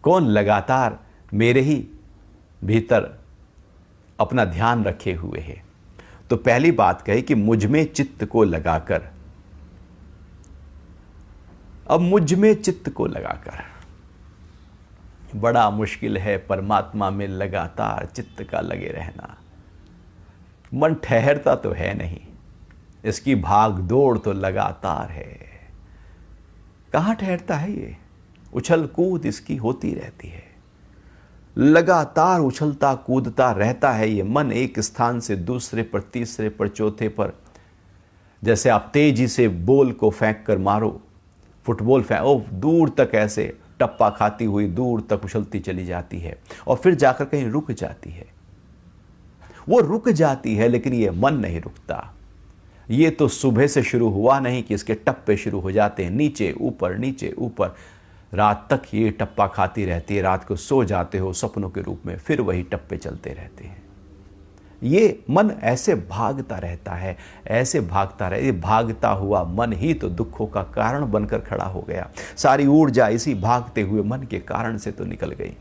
S1: कौन लगातार मेरे ही भीतर अपना ध्यान रखे हुए है? तो पहली बात कही कि मुझ में चित्त को लगाकर। अब मुझ में चित्त को लगाकर बड़ा मुश्किल है परमात्मा में लगातार चित्त का लगे रहना। मन ठहरता तो है नहीं, इसकी भाग दौड़ तो लगातार है। कहाँ ठहरता है ये? उछल कूद इसकी होती रहती है, लगातार उछलता कूदता रहता है ये मन, एक स्थान से दूसरे पर, तीसरे पर, चौथे पर। जैसे आप तेजी से बॉल को फेंक कर मारो, फुटबॉल फेंक, दूर तक ऐसे टप्पा खाती हुई दूर तक उछलती चली जाती है और फिर जाकर कहीं रुक जाती है। वो रुक जाती है लेकिन ये मन नहीं रुकता। ये तो सुबह से शुरू हुआ नहीं कि इसके टप्पे शुरू हो जाते हैं, नीचे ऊपर नीचे ऊपर, रात तक ये टप्पा खाती रहती है। रात को सो जाते हो सपनों के रूप में, फिर वही टप्पे चलते रहते हैं। ये मन ऐसे भागता रहता है, ऐसे भागता रहे। ये भागता हुआ मन ही तो दुखों का कारण बनकर खड़ा हो गया। सारी ऊर्जा इसी भागते हुए मन के कारण से तो निकल गई।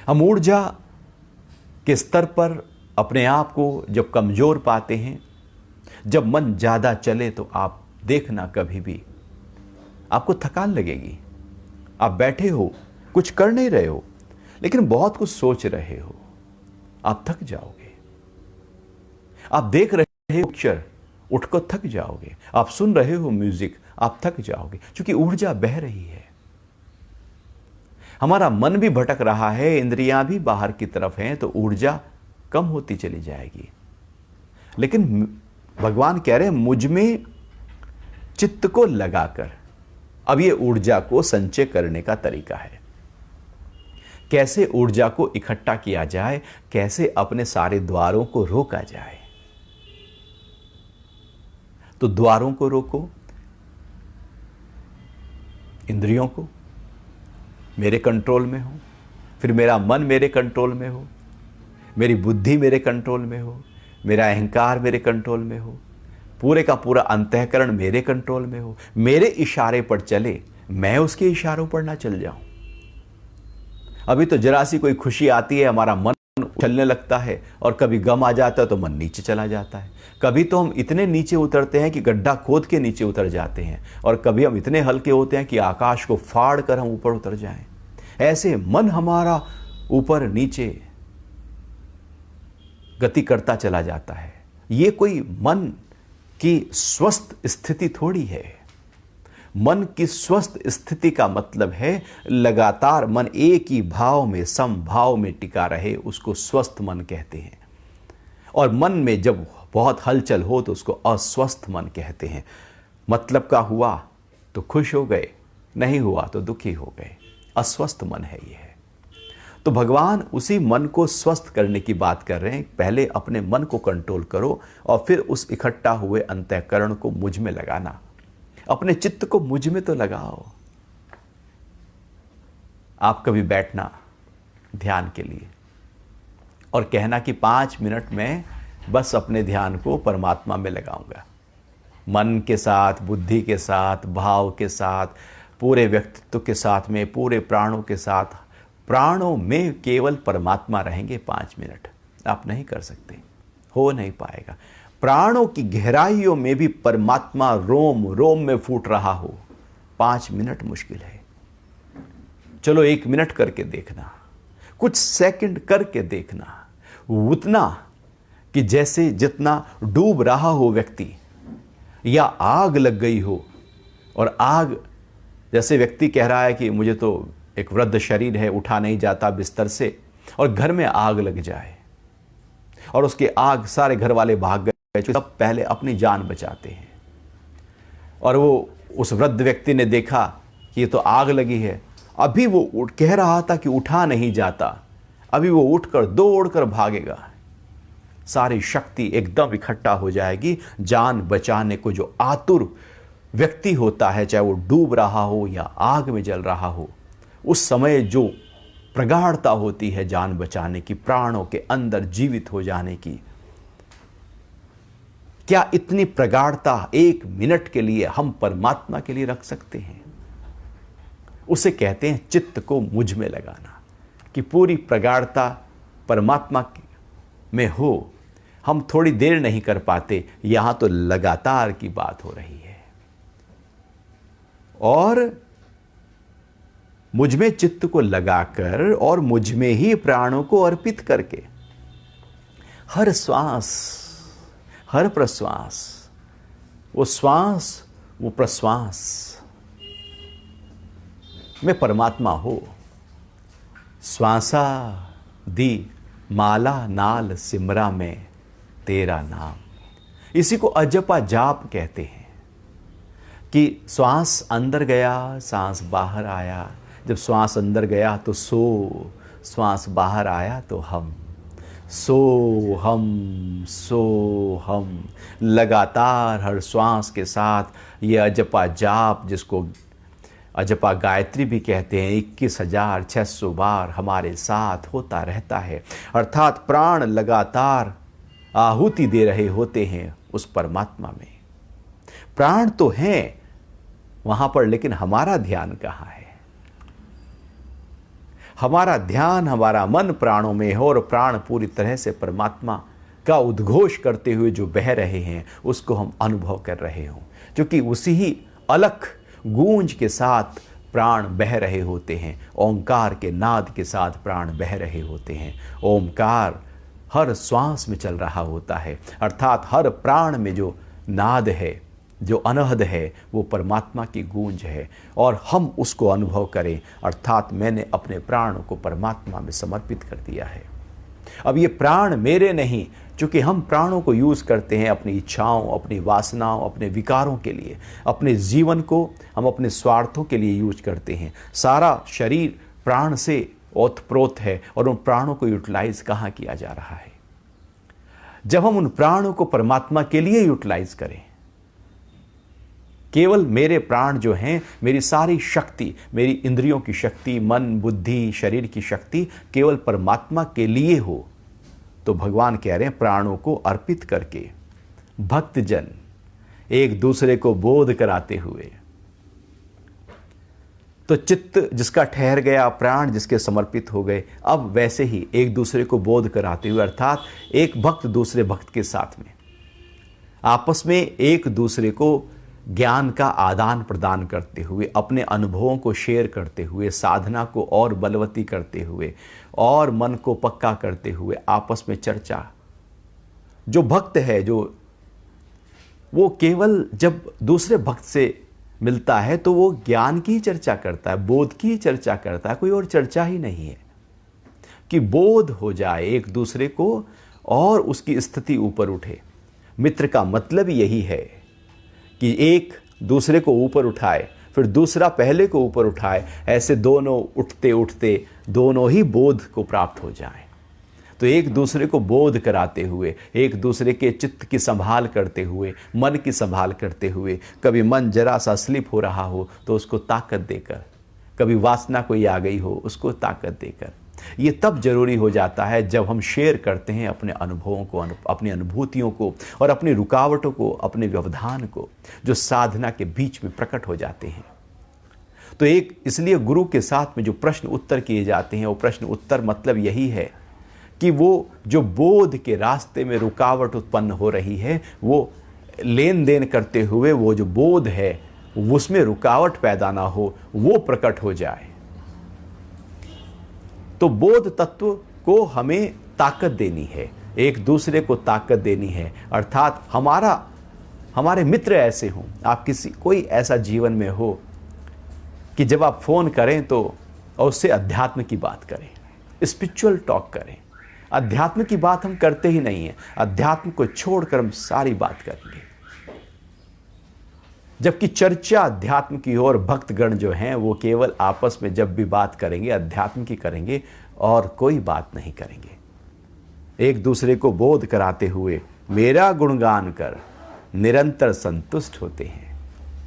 S1: हम ऊर्जा के स्तर पर अपने आप को जब कमजोर पाते हैं, जब मन ज्यादा चले, तो आप देखना कभी भी आपको थकान लगेगी। आप बैठे हो, कुछ कर नहीं रहे हो, लेकिन बहुत कुछ सोच रहे हो, आप थक जाओगे। आप देख रहे हो पिक्चर, उठकर थक जाओगे। आप सुन रहे हो म्यूजिक, आप थक जाओगे, क्योंकि ऊर्जा बह रही है। हमारा मन भी भटक रहा है, इंद्रियां भी बाहर की तरफ हैं, तो ऊर्जा कम होती चली जाएगी। लेकिन भगवान कह रहे हैं मुझ में चित्त को लगाकर। अब ये ऊर्जा को संचय करने का तरीका है। कैसे ऊर्जा को इकट्ठा किया जाए, कैसे अपने सारे द्वारों को रोका जाए। तो द्वारों को रोको, इंद्रियों को मेरे कंट्रोल में हो, फिर मेरा मन मेरे कंट्रोल में हो, मेरी बुद्धि मेरे कंट्रोल में हो, मेरा अहंकार मेरे कंट्रोल में हो, पूरे का पूरा अंतःकरण मेरे कंट्रोल में हो, मेरे इशारे पर चले, मैं उसके इशारों पर ना चल जाऊं। अभी तो जरा सी कोई खुशी आती है, हमारा मन उछलने लगता है, और कभी गम आ जाता है तो मन नीचे चला जाता है। कभी तो हम इतने नीचे उतरते हैं कि गड्ढा खोद के नीचे उतर जाते हैं, और कभी हम इतने हल्के होते हैं कि आकाश को फाड़ कर हम ऊपर उतर जाएं। ऐसे मन हमारा ऊपर नीचे गति करता चला जाता है। ये कोई मन की स्वस्थ स्थिति थोड़ी है। मन की स्वस्थ स्थिति का मतलब है लगातार मन एक ही भाव में, समभाव में टिका रहे, उसको स्वस्थ मन कहते हैं। और मन में जब बहुत हलचल हो तो उसको अस्वस्थ मन कहते हैं। मतलब का हुआ तो खुश हो गए, नहीं हुआ तो दुखी हो गए, अस्वस्थ मन है ये। तो भगवान उसी मन को स्वस्थ करने की बात कर रहे हैं। पहले अपने मन को कंट्रोल करो और फिर उस इकट्ठा हुए अंतःकरण को मुझ में लगाना। अपने चित्त को मुझ में तो लगाओ। आप कभी बैठना ध्यान के लिए और कहना कि 5 मिनट में बस अपने ध्यान को परमात्मा में लगाऊंगा। मन के साथ, बुद्धि के साथ, भाव के साथ, पूरे व्यक्तित्व के साथ में, पूरे प्राणों के साथ, प्राणों में केवल परमात्मा रहेंगे 5 मिनट। आप नहीं कर सकते, हो नहीं पाएगा। प्राणों की गहराइयों में भी परमात्मा रोम रोम में फूट रहा हो, 5 मिनट मुश्किल है। चलो 1 मिनट करके देखना, कुछ सेकंड करके देखना, उतना कि जैसे जितना डूब रहा हो व्यक्ति, या आग लग गई हो। और आग, जैसे व्यक्ति कह रहा है कि मुझे तो एक वृद्ध शरीर है, उठा नहीं जाता बिस्तर से, और घर में आग लग जाए और उसके आग, सारे घर वाले भाग गए, सब पहले अपनी जान बचाते हैं। और वो उस वृद्ध व्यक्ति ने देखा कि ये तो आग लगी है। अभी वो कह रहा था कि उठा नहीं जाता, अभी वो उठकर दौड़कर भागेगा। सारी शक्ति एकदम इकट्ठा हो जाएगी। जान बचाने को जो आतुर व्यक्ति होता है, चाहे वो डूब रहा हो या आग में जल रहा हो, उस समय जो प्रगाढ़ता होती है जान बचाने की, प्राणों के अंदर जीवित हो जाने की, क्या इतनी प्रगाढ़ता 1 मिनट के लिए हम परमात्मा के लिए रख सकते हैं? उसे कहते हैं चित्त को मुझ में लगाना, कि पूरी प्रगाढ़ता परमात्मा में हो। हम थोड़ी देर नहीं कर पाते, यहां तो लगातार की बात हो रही है। और मुझ में चित्त को लगाकर और मुझ में ही प्राणों को अर्पित करके, हर श्वास, हर प्रश्वास, वो श्वास, वो प्रश्वास में परमात्मा हो। श्वासा दी माला नाल सिमरा में तेरा नाम। इसी को अजपा जाप कहते हैं कि श्वास अंदर गया, सांस बाहर आया। जब श्वास अंदर गया तो सो, श्वास बाहर आया तो हम। सो हम लगातार हर श्वास के साथ ये अजपा जाप, जिसको अजपा गायत्री भी कहते हैं, 21,600 बार हमारे साथ होता रहता है। अर्थात प्राण लगातार आहुति दे रहे होते हैं उस परमात्मा में। प्राण तो हैं वहां पर, लेकिन हमारा ध्यान कहाँ है? हमारा ध्यान, हमारा मन प्राणों में हो, और प्राण पूरी तरह से परमात्मा का उद्घोष करते हुए जो बह रहे हैं उसको हम अनुभव कर रहे हों, क्योंकि उसी ही अलख गूंज के साथ प्राण बह रहे होते हैं। ओंकार के नाद के साथ प्राण बह रहे होते हैं। ओंकार हर श्वास में चल रहा होता है, अर्थात हर प्राण में जो नाद है, जो अनहद है, वो परमात्मा की गूंज है। और हम उसको अनुभव करें, अर्थात मैंने अपने प्राणों को परमात्मा में समर्पित कर दिया है। अब ये प्राण मेरे नहीं, क्योंकि हम प्राणों को यूज़ करते हैं अपनी इच्छाओं, अपनी वासनाओं, अपने विकारों के लिए। अपने जीवन को हम अपने स्वार्थों के लिए यूज करते हैं। सारा शरीर प्राण से ओतप्रोत है, और उन प्राणों को यूटिलाइज कहाँ किया जा रहा है? जब हम उन प्राणों को परमात्मा के लिए यूटिलाइज करें, केवल मेरे प्राण जो हैं, मेरी सारी शक्ति, मेरी इंद्रियों की शक्ति, मन, बुद्धि, शरीर की शक्ति केवल परमात्मा के लिए हो, तो भगवान कह रहे हैं प्राणों को अर्पित करके भक्तजन एक दूसरे को बोध कराते हुए, तो चित्त जिसका ठहर गया, प्राण जिसके समर्पित हो गए, अब वैसे ही एक दूसरे को बोध कराते हुए, अर्थात एक भक्त दूसरे भक्त के साथ में आपस में एक दूसरे को ज्ञान का आदान प्रदान करते हुए, अपने अनुभवों को शेयर करते हुए, साधना को और बलवती करते हुए और मन को पक्का करते हुए आपस में चर्चा। जो भक्त है, जो वो केवल जब दूसरे भक्त से मिलता है तो वो ज्ञान की चर्चा करता है, बोध की चर्चा करता है, कोई और चर्चा ही नहीं है। कि बोध हो जाए एक दूसरे को और उसकी स्थिति ऊपर उठे। मित्र का मतलब यही है कि एक दूसरे को ऊपर उठाए, फिर दूसरा पहले को ऊपर उठाए, ऐसे दोनों उठते उठते दोनों ही बोध को प्राप्त हो जाए। तो एक दूसरे को बोध कराते हुए, एक दूसरे के चित्त की संभाल करते हुए, मन की संभाल करते हुए, कभी मन जरा सा स्लिप हो रहा हो तो उसको ताकत देकर, कभी वासना कोई आ गई हो उसको ताकत देकर। ये तब जरूरी हो जाता है जब हम शेयर करते हैं अपने अनुभवों को, अपनी अनुभूतियों को और अपनी रुकावटों को, अपने व्यवधान को, जो साधना के बीच में प्रकट हो जाते हैं। तो एक इसलिए गुरु के साथ में जो प्रश्न उत्तर किए जाते हैं, वो प्रश्न उत्तर मतलब यही है कि वो जो बोध के रास्ते में रुकावट उत्पन्न हो रही है, वो लेन देन करते हुए वो जो बोध है उसमें रुकावट पैदा ना हो, वो प्रकट हो जाए। तो बोध तत्व को हमें ताकत देनी है, एक दूसरे को ताकत देनी है। अर्थात हमारे मित्र ऐसे हों, आप कोई ऐसा जीवन में हो कि जब आप फोन करें तो और उससे अध्यात्म की बात करें, स्पिरिचुअल टॉक करें। अध्यात्म की बात हम करते ही नहीं है, अध्यात्म को छोड़कर हम सारी बात करेंगे। जबकि चर्चा अध्यात्म की ओर भक्तगण जो हैं वो केवल आपस में जब भी बात करेंगे अध्यात्म की करेंगे और कोई बात नहीं करेंगे। एक दूसरे को बोध कराते हुए मेरा गुणगान कर निरंतर संतुष्ट होते हैं।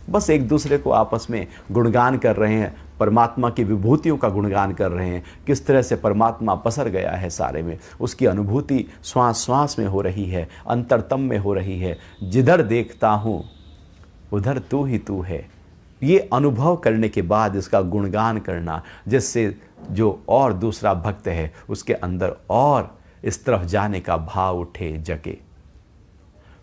S1: बस एक दूसरे को आपस में गुणगान कर रहे हैं, परमात्मा की विभूतियों का गुणगान कर रहे हैं, किस तरह से परमात्मा पसर गया है सारे में, उसकी अनुभूति श्वास श्वास में हो रही है, अंतरतम में हो रही है। जिधर देखता हूँ उधर तू ही तू है। ये अनुभव करने के बाद इसका गुणगान करना, जिससे जो और दूसरा भक्त है उसके अंदर और इस तरफ जाने का भाव उठे, जगे,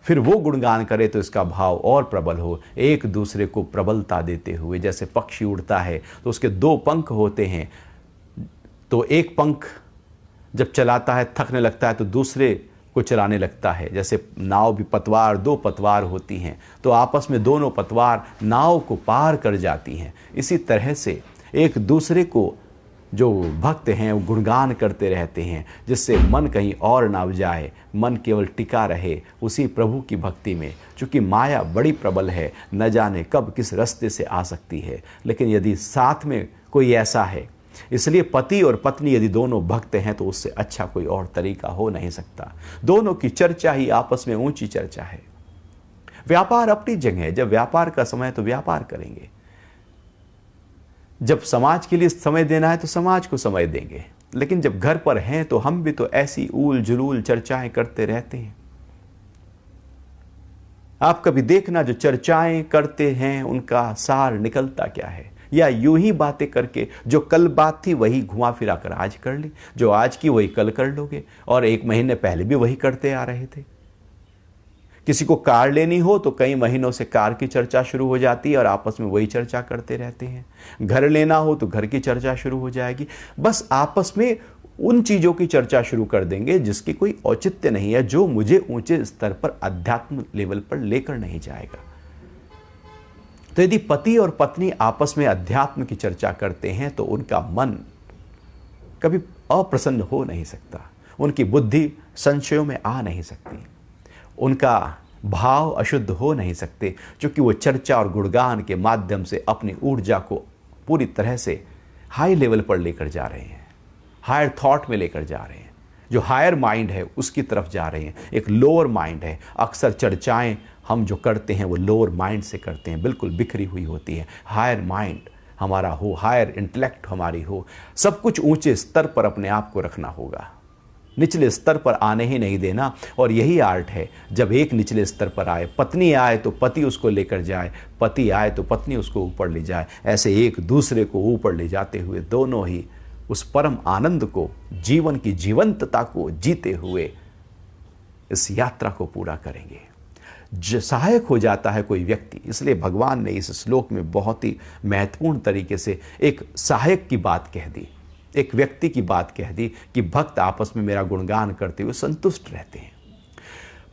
S1: फिर वो गुणगान करे तो इसका भाव और प्रबल हो, एक दूसरे को प्रबलता देते हुए। जैसे पक्षी उड़ता है तो उसके दो पंख होते हैं, तो एक पंख जब चलाता है थकने लगता है तो दूसरे को चलाने लगता है। जैसे नाव भी पतवार, दो पतवार होती हैं तो आपस में दोनों पतवार नाव को पार कर जाती हैं। इसी तरह से एक दूसरे को जो भक्त हैं वो गुणगान करते रहते हैं, जिससे मन कहीं और ना जाए, मन केवल टिका रहे उसी प्रभु की भक्ति में। चूँकि माया बड़ी प्रबल है, न जाने कब किस रास्ते से आ सकती है। लेकिन यदि साथ में कोई ऐसा है, इसलिए पति और पत्नी यदि दोनों भक्त हैं तो उससे अच्छा कोई और तरीका हो नहीं सकता। दोनों की चर्चा ही आपस में ऊंची चर्चा है। व्यापार अपनी जगह है, जब व्यापार का समय है तो व्यापार करेंगे, जब समाज के लिए समय देना है तो समाज को समय देंगे। लेकिन जब घर पर हैं तो हम भी तो ऐसी ऊल जुलूल चर्चाएं करते रहते हैं। आप कभी देखना जो चर्चाएं करते हैं उनका सार निकलता क्या है, या यूं ही बातें करके जो कल बात थी वही घुमा फिरा कर आज कर ली, जो आज की वही कल कर लोगे, और एक महीने पहले भी वही करते आ रहे थे। किसी को कार लेनी हो तो कई महीनों से कार की चर्चा शुरू हो जाती है और आपस में वही चर्चा करते रहते हैं। घर लेना हो तो घर की चर्चा शुरू हो जाएगी। बस आपस में उन चीजों की चर्चा शुरू कर देंगे जिसकी कोई औचित्य नहीं है, जो मुझे ऊंचे स्तर पर अध्यात्म लेवल पर लेकर नहीं जाएगा। तो यदि पति और पत्नी आपस में अध्यात्म की चर्चा करते हैं तो उनका मन कभी अप्रसन्न हो नहीं सकता, उनकी बुद्धि संशयों में आ नहीं सकती, उनका भाव अशुद्ध हो नहीं सकते, क्योंकि वो चर्चा और गुणगान के माध्यम से अपनी ऊर्जा को पूरी तरह से हाई लेवल पर लेकर जा रहे हैं, हायर थॉट में लेकर जा रहे हैं। जो हायर माइंड है उसकी तरफ जा रहे हैं, एक लोअर माइंड है। अक्सर चर्चाएं हम जो करते हैं वो लोअर माइंड से करते हैं, बिल्कुल बिखरी हुई होती है। हायर माइंड हमारा हो, हायर इंटेलेक्ट हमारी हो, सब कुछ ऊंचे स्तर पर अपने आप को रखना होगा, निचले स्तर पर आने ही नहीं देना। और यही आर्ट है, जब एक निचले स्तर पर आए, पत्नी आए तो पति उसको लेकर जाए, पति आए तो पत्नी उसको ऊपर ले जाए, ऐसे एक दूसरे को ऊपर ले जाते हुए दोनों ही उस परम आनंद को, जीवन की जीवंतता को जीते हुए इस यात्रा को पूरा करेंगे। सहायक हो जाता है कोई व्यक्ति, इसलिए भगवान ने इस श्लोक में बहुत ही महत्वपूर्ण तरीके से एक सहायक की बात कह दी, एक व्यक्ति की बात कह दी कि भक्त आपस में मेरा गुणगान करते हुए संतुष्ट रहते हैं।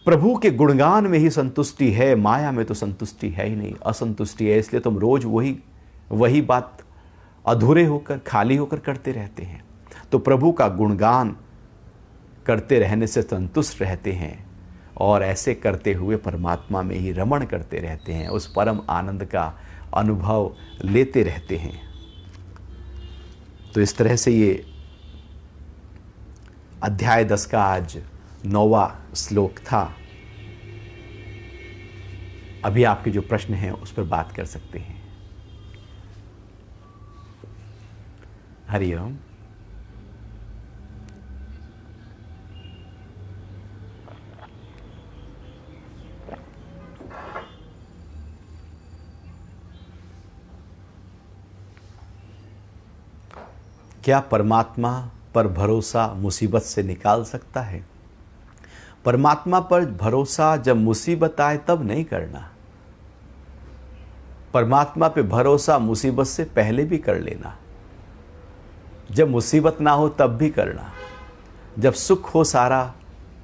S1: प्रभु के गुणगान में ही संतुष्टि है, माया में तो संतुष्टि है ही नहीं, असंतुष्टि है। इसलिए तुम रोज वही बात अधूरे होकर, खाली होकर करते रहते हैं। तो प्रभु का गुणगान करते रहने से संतुष्ट रहते हैं और ऐसे करते हुए परमात्मा में ही रमण करते रहते हैं, उस परम आनंद का अनुभव लेते रहते हैं। तो इस तरह से ये अध्याय 10 का आज 9वां श्लोक था। अभी आपके जो प्रश्न हैं उस पर बात कर सकते हैं। हरिओम। क्या परमात्मा पर भरोसा मुसीबत से निकाल सकता है? परमात्मा पर भरोसा जब मुसीबत आए तब नहीं करना, परमात्मा पे भरोसा मुसीबत से पहले भी कर लेना। जब मुसीबत ना हो तब भी करना, जब सुख हो सारा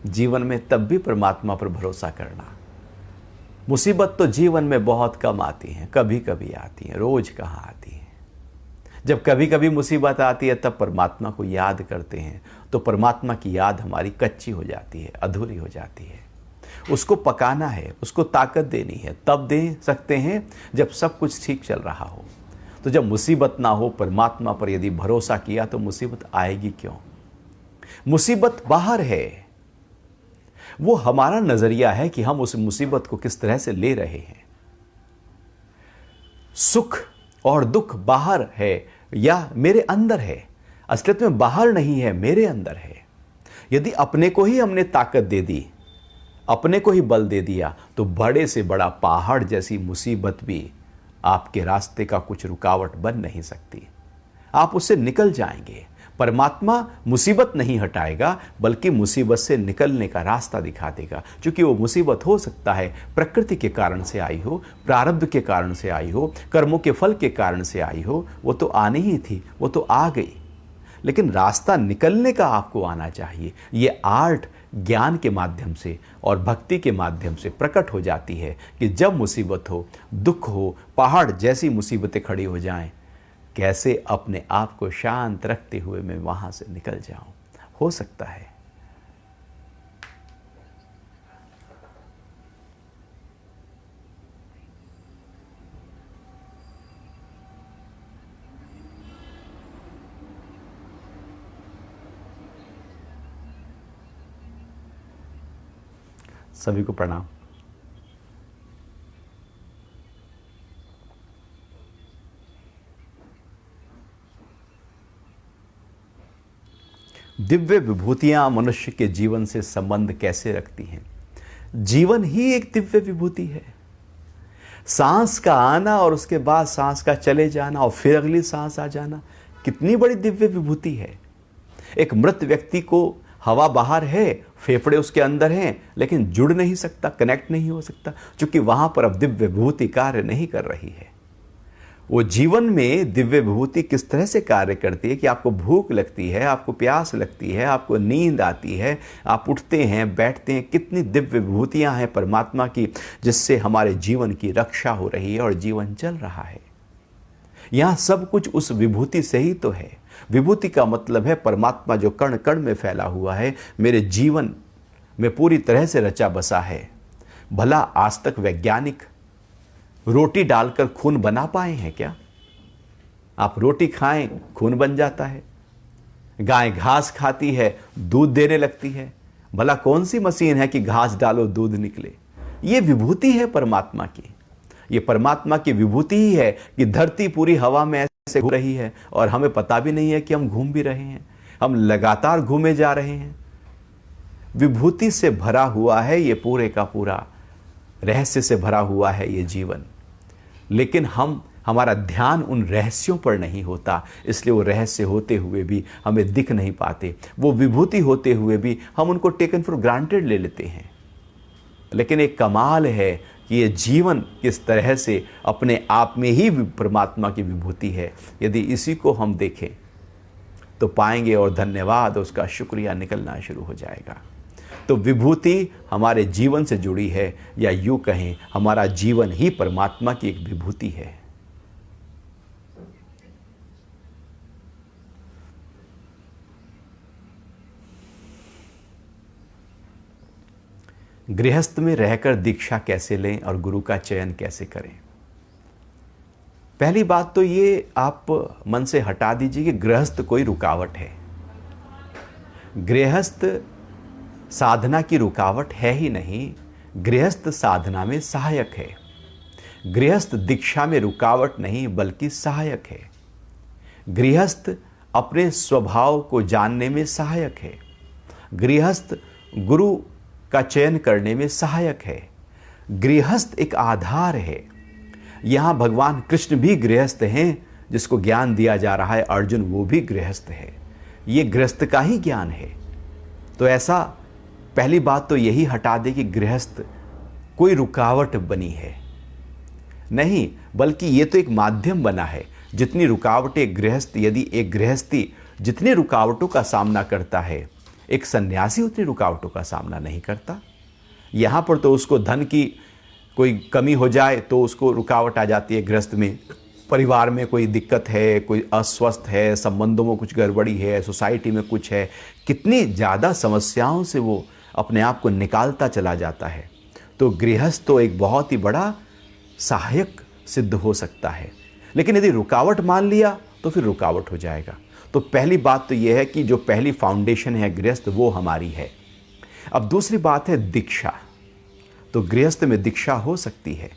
S1: जीवन में तब भी परमात्मा पर भरोसा करना। मुसीबत तो जीवन में बहुत कम आती हैं, कभी कभी आती हैं, रोज कहाँ आती हैं। जब कभी कभी मुसीबत आती है तब परमात्मा को याद करते हैं, तो परमात्मा की याद हमारी कच्ची हो जाती है, अधूरी हो जाती है। उसको पकाना है, उसको ताकत देनी है, तब दे सकते हैं जब सब कुछ ठीक चल रहा हो। तो जब मुसीबत ना हो, परमात्मा पर यदि भरोसा किया तो मुसीबत आएगी क्यों? मुसीबत बाहर है, वो हमारा नजरिया है कि हम उस मुसीबत को किस तरह से ले रहे हैं। सुख और दुख बाहर है या मेरे अंदर है? असलियत में बाहर नहीं है, मेरे अंदर है। यदि अपने को ही हमने ताकत दे दी, अपने को ही बल दे दिया, तो बड़े से बड़ा पहाड़ जैसी मुसीबत भी आपके रास्ते का कुछ रुकावट बन नहीं सकती, आप उससे निकल जाएंगे। परमात्मा मुसीबत नहीं हटाएगा, बल्कि मुसीबत से निकलने का रास्ता दिखा देगा। क्योंकि वो मुसीबत हो सकता है प्रकृति के कारण से आई हो, प्रारब्ध के कारण से आई हो, कर्मों के फल के कारण से आई हो, वो तो आनी ही थी, वो तो आ गई। लेकिन रास्ता निकलने का आपको आना चाहिए। ये आर्ट ज्ञान के माध्यम से और भक्ति के माध्यम से प्रकट हो जाती है कि जब मुसीबत हो, दुख हो, पहाड़ जैसी मुसीबतें खड़ी हो जाएं, कैसे अपने आप को शांत रखते हुए मैं वहां से निकल जाऊं। हो सकता है सभी को प्रणाम। दिव्य विभूतियां मनुष्य के जीवन से संबंध कैसे रखती हैं? जीवन ही एक दिव्य विभूति है। सांस का आना और उसके बाद सांस का चले जाना और फिर अगली सांस आ जाना, कितनी बड़ी दिव्य विभूति है। एक मृत व्यक्ति को हवा बाहर है, फेफड़े उसके अंदर हैं, लेकिन जुड़ नहीं सकता, कनेक्ट नहीं हो सकता, क्योंकि वहां पर अब दिव्य विभूति कार्य नहीं कर रही है। वो जीवन में दिव्य विभूति किस तरह से कार्य करती है कि आपको भूख लगती है, आपको प्यास लगती है, आपको नींद आती है, आप उठते हैं, बैठते हैं। कितनी दिव्य विभूतियां हैं परमात्मा की, जिससे हमारे जीवन की रक्षा हो रही है और जीवन चल रहा है। यहां सब कुछ उस विभूति से ही तो है। विभूति का मतलब है परमात्मा जो कण कण में फैला हुआ है, मेरे जीवन में पूरी तरह से रचा बसा है। भला आज तक वैज्ञानिक रोटी डालकर खून बना पाए हैं क्या? आप रोटी खाएं, खून बन जाता है। गाय घास खाती है, दूध देने लगती है। भला कौन सी मशीन है कि घास डालो दूध निकले? ये विभूति है परमात्मा की। ये परमात्मा की विभूति ही है कि धरती पूरी हवा में ऐसे घूम रही है और हमें पता भी नहीं है कि हम घूम भी रहे हैं, हम लगातार घूमे जा रहे हैं। विभूति से भरा हुआ है ये पूरे का पूरा, रहस्य से भरा हुआ है ये जीवन। लेकिन हमारा ध्यान उन रहस्यों पर नहीं होता, इसलिए वो रहस्य होते हुए भी हमें दिख नहीं पाते, वो विभूति होते हुए भी हम उनको टेकन फॉर ग्रांटेड ले लेते हैं। लेकिन एक कमाल है कि ये जीवन किस तरह से अपने आप में ही परमात्मा की विभूति है। यदि इसी को हम देखें तो पाएंगे और धन्यवाद, उसका शुक्रिया निकलना शुरू हो जाएगा। तो विभूति हमारे जीवन से जुड़ी है, या यूं कहें हमारा जीवन ही परमात्मा की एक विभूति है। गृहस्थ में रहकर दीक्षा कैसे लें और गुरु का चयन कैसे करें। पहली बात तो ये आप मन से हटा दीजिए कि गृहस्थ कोई रुकावट है। गृहस्थ साधना की रुकावट है ही नहीं, गृहस्थ साधना में सहायक है। गृहस्थ दीक्षा में रुकावट नहीं बल्कि सहायक है। गृहस्थ अपने स्वभाव को जानने में सहायक है। गृहस्थ गुरु का चयन करने में सहायक है। गृहस्थ एक आधार है। यहां भगवान कृष्ण भी गृहस्थ हैं, जिसको ज्ञान दिया जा रहा है अर्जुन, वो भी गृहस्थ है। ये गृहस्थ का ही ज्ञान है। तो ऐसा पहली बात तो यही हटा दे कि गृहस्थ कोई रुकावट बनी है नहीं, बल्कि ये तो एक माध्यम बना है। जितनी रुकावटें गृहस्थ, यदि एक गृहस्थी जितनी रुकावटों का सामना करता है, एक सन्यासी उतनी रुकावटों का सामना नहीं करता। यहाँ पर तो उसको धन की कोई कमी हो जाए तो उसको रुकावट आ जाती है गृहस्थ में। परिवार में कोई दिक्कत है, कोई अस्वस्थ है, संबंधों में कुछ गड़बड़ी है, सोसाइटी में कुछ है, कितनी ज़्यादा समस्याओं से वो अपने आप को निकालता चला जाता है। तो गृहस्थ तो एक बहुत ही बड़ा सहायक सिद्ध हो सकता है। लेकिन यदि रुकावट मान लिया तो फिर रुकावट हो जाएगा। तो पहली बात तो यह है कि जो पहली फाउंडेशन है गृहस्थ, वो हमारी है। अब दूसरी बात है दीक्षा। तो गृहस्थ में दीक्षा हो सकती है,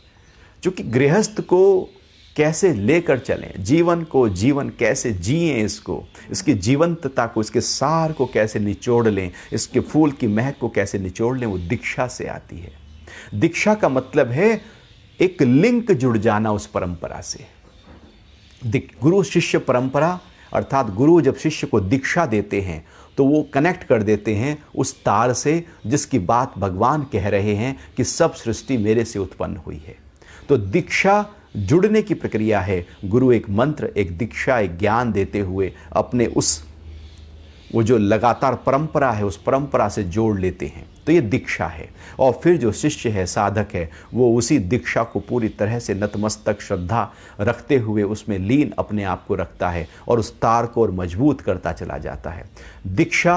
S1: क्योंकि गृहस्थ को कैसे लेकर चलें, जीवन को, जीवन कैसे जिएं, इसको, इसकी जीवंतता को, इसके सार को कैसे निचोड़ लें, इसके फूल की महक को कैसे निचोड़ लें, वो दीक्षा से आती है। दीक्षा का मतलब है एक लिंक जुड़ जाना उस परंपरा से। गुरु शिष्य परंपरा, अर्थात गुरु जब शिष्य को दीक्षा देते हैं तो वो कनेक्ट कर देते हैं उस तार से जिसकी बात भगवान कह रहे हैं कि सब सृष्टि मेरे से उत्पन्न हुई है। तो दीक्षा जुड़ने की प्रक्रिया है। गुरु एक मंत्र, एक दीक्षा, एक ज्ञान देते हुए अपने वो जो लगातार परंपरा है उस परंपरा से जोड़ लेते हैं। तो ये दीक्षा है। और फिर जो शिष्य है, साधक है, वो उसी दीक्षा को पूरी तरह से नतमस्तक श्रद्धा रखते हुए उसमें लीन अपने आप को रखता है और उस तार को और मजबूत करता चला जाता है। दीक्षा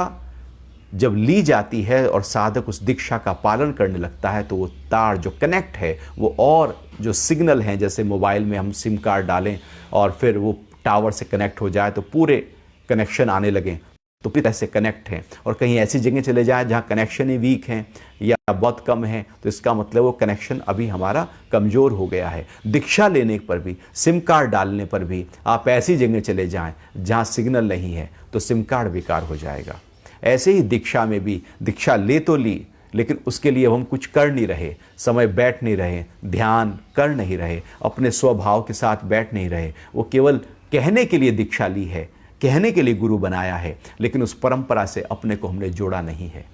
S1: जब ली जाती है और साधक उस दीक्षा का पालन करने लगता है तो वो तार जो कनेक्ट है वो, और जो सिग्नल हैं, जैसे मोबाइल में हम सिम कार्ड डालें और फिर वो टावर से कनेक्ट हो जाए तो पूरे कनेक्शन आने लगें, तो पूरी तरह से कनेक्ट हैं। और कहीं ऐसी जगह चले जाएं जहां कनेक्शन ही वीक हैं या बहुत कम है, तो इसका मतलब वो कनेक्शन अभी हमारा कमज़ोर हो गया है। दीक्षा लेने पर भी, सिम कार्ड डालने पर भी आप ऐसी जगह चले जाएं जहां सिग्नल नहीं है तो सिम कार्ड बेकार हो जाएगा। ऐसे ही दीक्षा में भी, दीक्षा ले तो ली, लेकिन उसके लिए हम कुछ कर नहीं रहे, समय बैठ नहीं रहे, ध्यान कर नहीं रहे, अपने स्वभाव के साथ बैठ नहीं रहे। वो केवल कहने के लिए दीक्षा ली है, कहने के लिए गुरु बनाया है, लेकिन उस परंपरा से अपने को हमने जोड़ा नहीं है।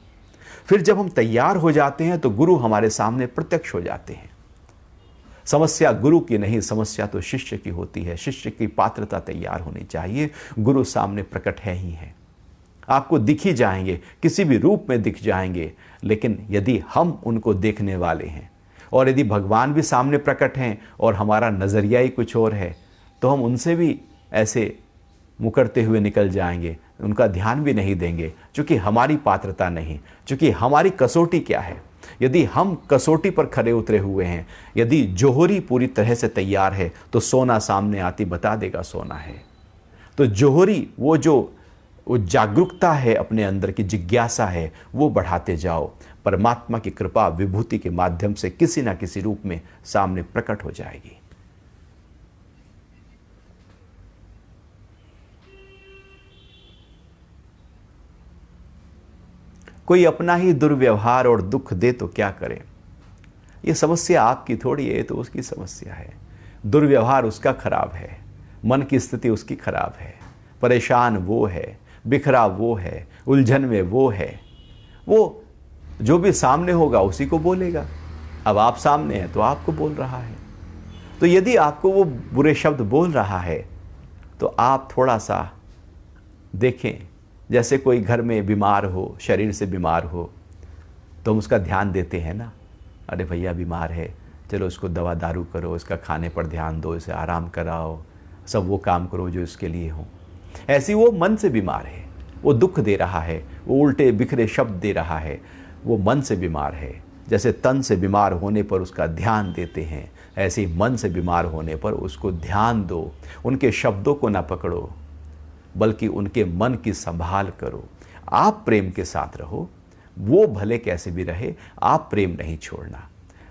S1: फिर जब हम तैयार हो जाते हैं तो गुरु हमारे सामने प्रत्यक्ष हो जाते हैं। समस्या गुरु की नहीं, समस्या तो शिष्य की होती है। शिष्य की पात्रता तैयार होनी चाहिए। गुरु सामने प्रकट है ही है, आपको दिख ही जाएंगे, किसी भी रूप में दिख जाएंगे। लेकिन यदि हम उनको देखने वाले हैं और यदि भगवान भी सामने प्रकट हैं और हमारा नज़रिया ही कुछ और है, तो हम उनसे भी ऐसे मुकरते हुए निकल जाएंगे, उनका ध्यान भी नहीं देंगे, क्योंकि हमारी पात्रता नहीं, क्योंकि हमारी कसौटी क्या है। यदि हम कसौटी पर खरे उतरे हुए हैं, यदि जोहरी पूरी तरह से तैयार है, तो सोना सामने आती बता देगा सोना है। तो जोहरी, वो जागरूकता है, अपने अंदर की जिज्ञासा है, वो बढ़ाते जाओ। परमात्मा की कृपा विभूति के माध्यम से किसी ना किसी रूप में सामने प्रकट हो जाएगी। कोई अपना ही दुर्व्यवहार और दुख दे तो क्या करे, ये समस्या आपकी थोड़ी है, तो उसकी समस्या है। दुर्व्यवहार उसका खराब है, मन की स्थिति उसकी खराब है, परेशान वो है, बिखरा वो है, उलझन में वो है। वो जो भी सामने होगा उसी को बोलेगा। अब आप सामने हैं तो आपको बोल रहा है। तो यदि आपको वो बुरे शब्द बोल रहा है तो आप थोड़ा सा देखें। जैसे कोई घर में बीमार हो, शरीर से बीमार हो, तो हम उसका ध्यान देते हैं ना, अरे भैया बीमार है, चलो उसको दवा दारू करो, इसका खाने पर ध्यान दो, इसे आराम कराओ, सब वो काम करो जो इसके लिए हो। ऐसी वो मन से बीमार है, वो दुख दे रहा है, वो उल्टे बिखरे शब्द दे रहा है, वो मन से बीमार है। जैसे तन से बीमार होने पर उसका ध्यान देते हैं, ऐसे ही मन से बीमार होने पर उसको ध्यान दो। उनके शब्दों को ना पकड़ो, बल्कि उनके मन की संभाल करो। आप प्रेम के साथ रहो, वो भले कैसे भी रहे, आप प्रेम नहीं छोड़ना।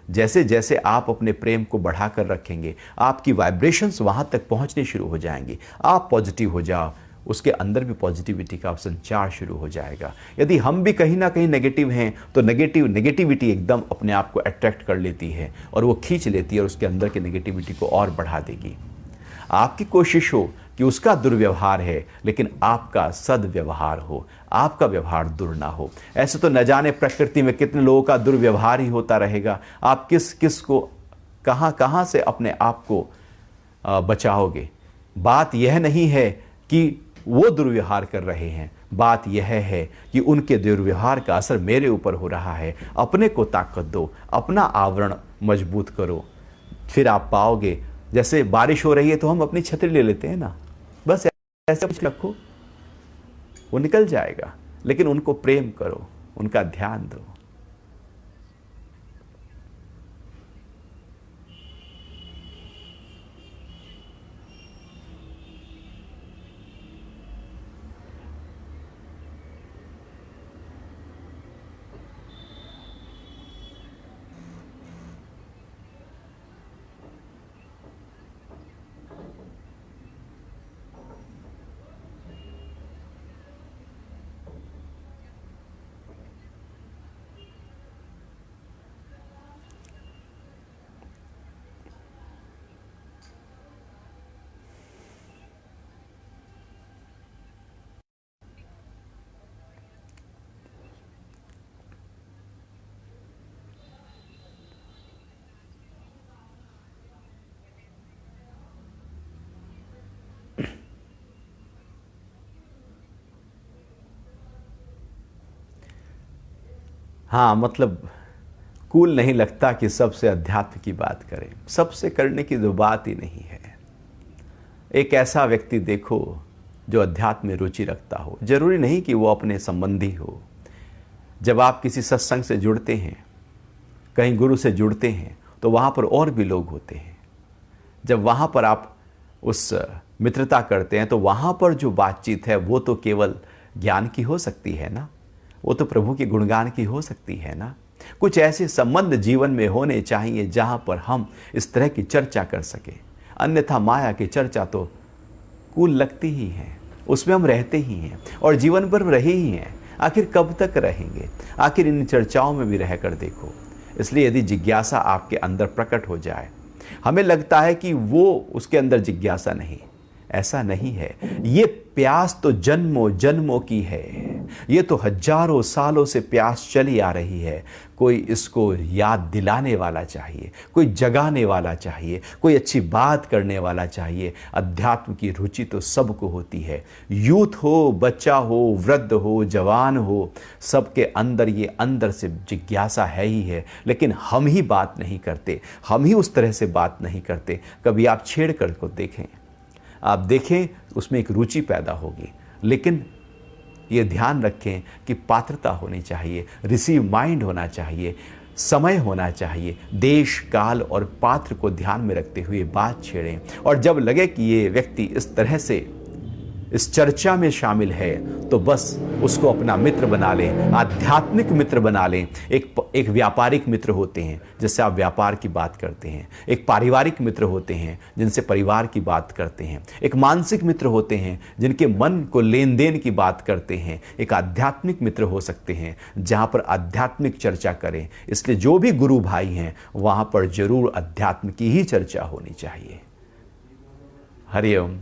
S1: जैसे जैसे आप अपने प्रेम को बढ़ाकर रखेंगे, आपकी वाइब्रेशंस वहां तक पहुंचने शुरू हो जाएंगी। आप पॉजिटिव हो जाओ, उसके अंदर भी पॉजिटिविटी का संचार शुरू हो जाएगा। यदि हम भी कहीं ना कहीं नेगेटिव हैं तो नेगेटिविटी एकदम अपने आप को अट्रैक्ट कर लेती है और वो खींच लेती है और उसके अंदर की नेगेटिविटी को और बढ़ा देगी। आपकी कोशिश हो कि उसका दुर्व्यवहार है लेकिन आपका सद्व्यवहार हो, आपका व्यवहार दुर ना हो। ऐसे तो न जाने प्रकृति में कितने लोगों का दुर्व्यवहार ही होता रहेगा। आप किस किस को कहाँ से अपने आप को बचाओगे। बात यह नहीं है कि वो दुर्व्यवहार कर रहे हैं, बात यह है कि उनके दुर्व्यवहार का असर मेरे ऊपर हो रहा है। अपने को ताकत दो, अपना आवरण मजबूत करो, फिर आप पाओगे। जैसे बारिश हो रही है तो हम अपनी छतरी ले लेते हैं ना, बस ऐसे कुछ रखो, वो निकल जाएगा। लेकिन उनको प्रेम करो, उनका ध्यान दो। हाँ, मतलब कूल नहीं लगता कि सबसे अध्यात्म की बात करें। सबसे करने की जो बात ही नहीं है। एक ऐसा व्यक्ति देखो जो अध्यात्म में रुचि रखता हो। जरूरी नहीं कि वो अपने संबंधी हो। जब आप किसी सत्संग से जुड़ते हैं, कहीं गुरु से जुड़ते हैं, तो वहाँ पर और भी लोग होते हैं। जब वहाँ पर आप उस मित्रता करते हैं तो वहाँ पर जो बातचीत है वो तो केवल ज्ञान की हो सकती है ना, वो तो प्रभु के गुणगान की हो सकती है ना। कुछ ऐसे संबंध जीवन में होने चाहिए जहाँ पर हम इस तरह की चर्चा कर सके। अन्यथा माया की चर्चा तो कूल लगती ही है, उसमें हम रहते ही हैं और जीवन भर रहे ही हैं। आखिर कब तक रहेंगे? आखिर इन चर्चाओं में भी रहकर देखो। इसलिए यदि जिज्ञासा आपके अंदर प्रकट हो जाए, हमें लगता है कि वो उसके अंदर जिज्ञासा नहीं, ऐसा नहीं है। ये प्यास तो जन्मों जन्मों की है, ये तो हजारों सालों से प्यास चली आ रही है। कोई इसको याद दिलाने वाला चाहिए, कोई जगाने वाला चाहिए, कोई अच्छी बात करने वाला चाहिए। अध्यात्म की रुचि तो सबको होती है। यूथ हो, बच्चा हो, वृद्ध हो, जवान हो, सबके अंदर ये अंदर से जिज्ञासा है ही है। लेकिन हम ही बात नहीं करते, हम ही उस तरह से बात नहीं करते। कभी आप छेड़ कर को देखें, आप देखें, उसमें एक रुचि पैदा होगी। लेकिन ये ध्यान रखें कि पात्रता होनी चाहिए, रिसीव माइंड होना चाहिए, समय होना चाहिए। देश, काल और पात्र को ध्यान में रखते हुए बात छेड़ें। और जब लगे कि ये व्यक्ति इस तरह से इस चर्चा में शामिल है तो बस उसको अपना मित्र बना लें, आध्यात्मिक मित्र बना लें। एक व्यापारिक मित्र होते हैं जिससे आप व्यापार की बात करते हैं, एक पारिवारिक मित्र होते हैं जिनसे परिवार की बात करते हैं, एक मानसिक मित्र होते हैं जिनके मन को लेन देन की बात करते हैं, एक आध्यात्मिक मित्र हो सकते हैं जहां पर आध्यात्मिक चर्चा करें। इसलिए जो भी गुरु भाई हैं वहां पर जरूर अध्यात्म की ही चर्चा होनी चाहिए। हरि ओम।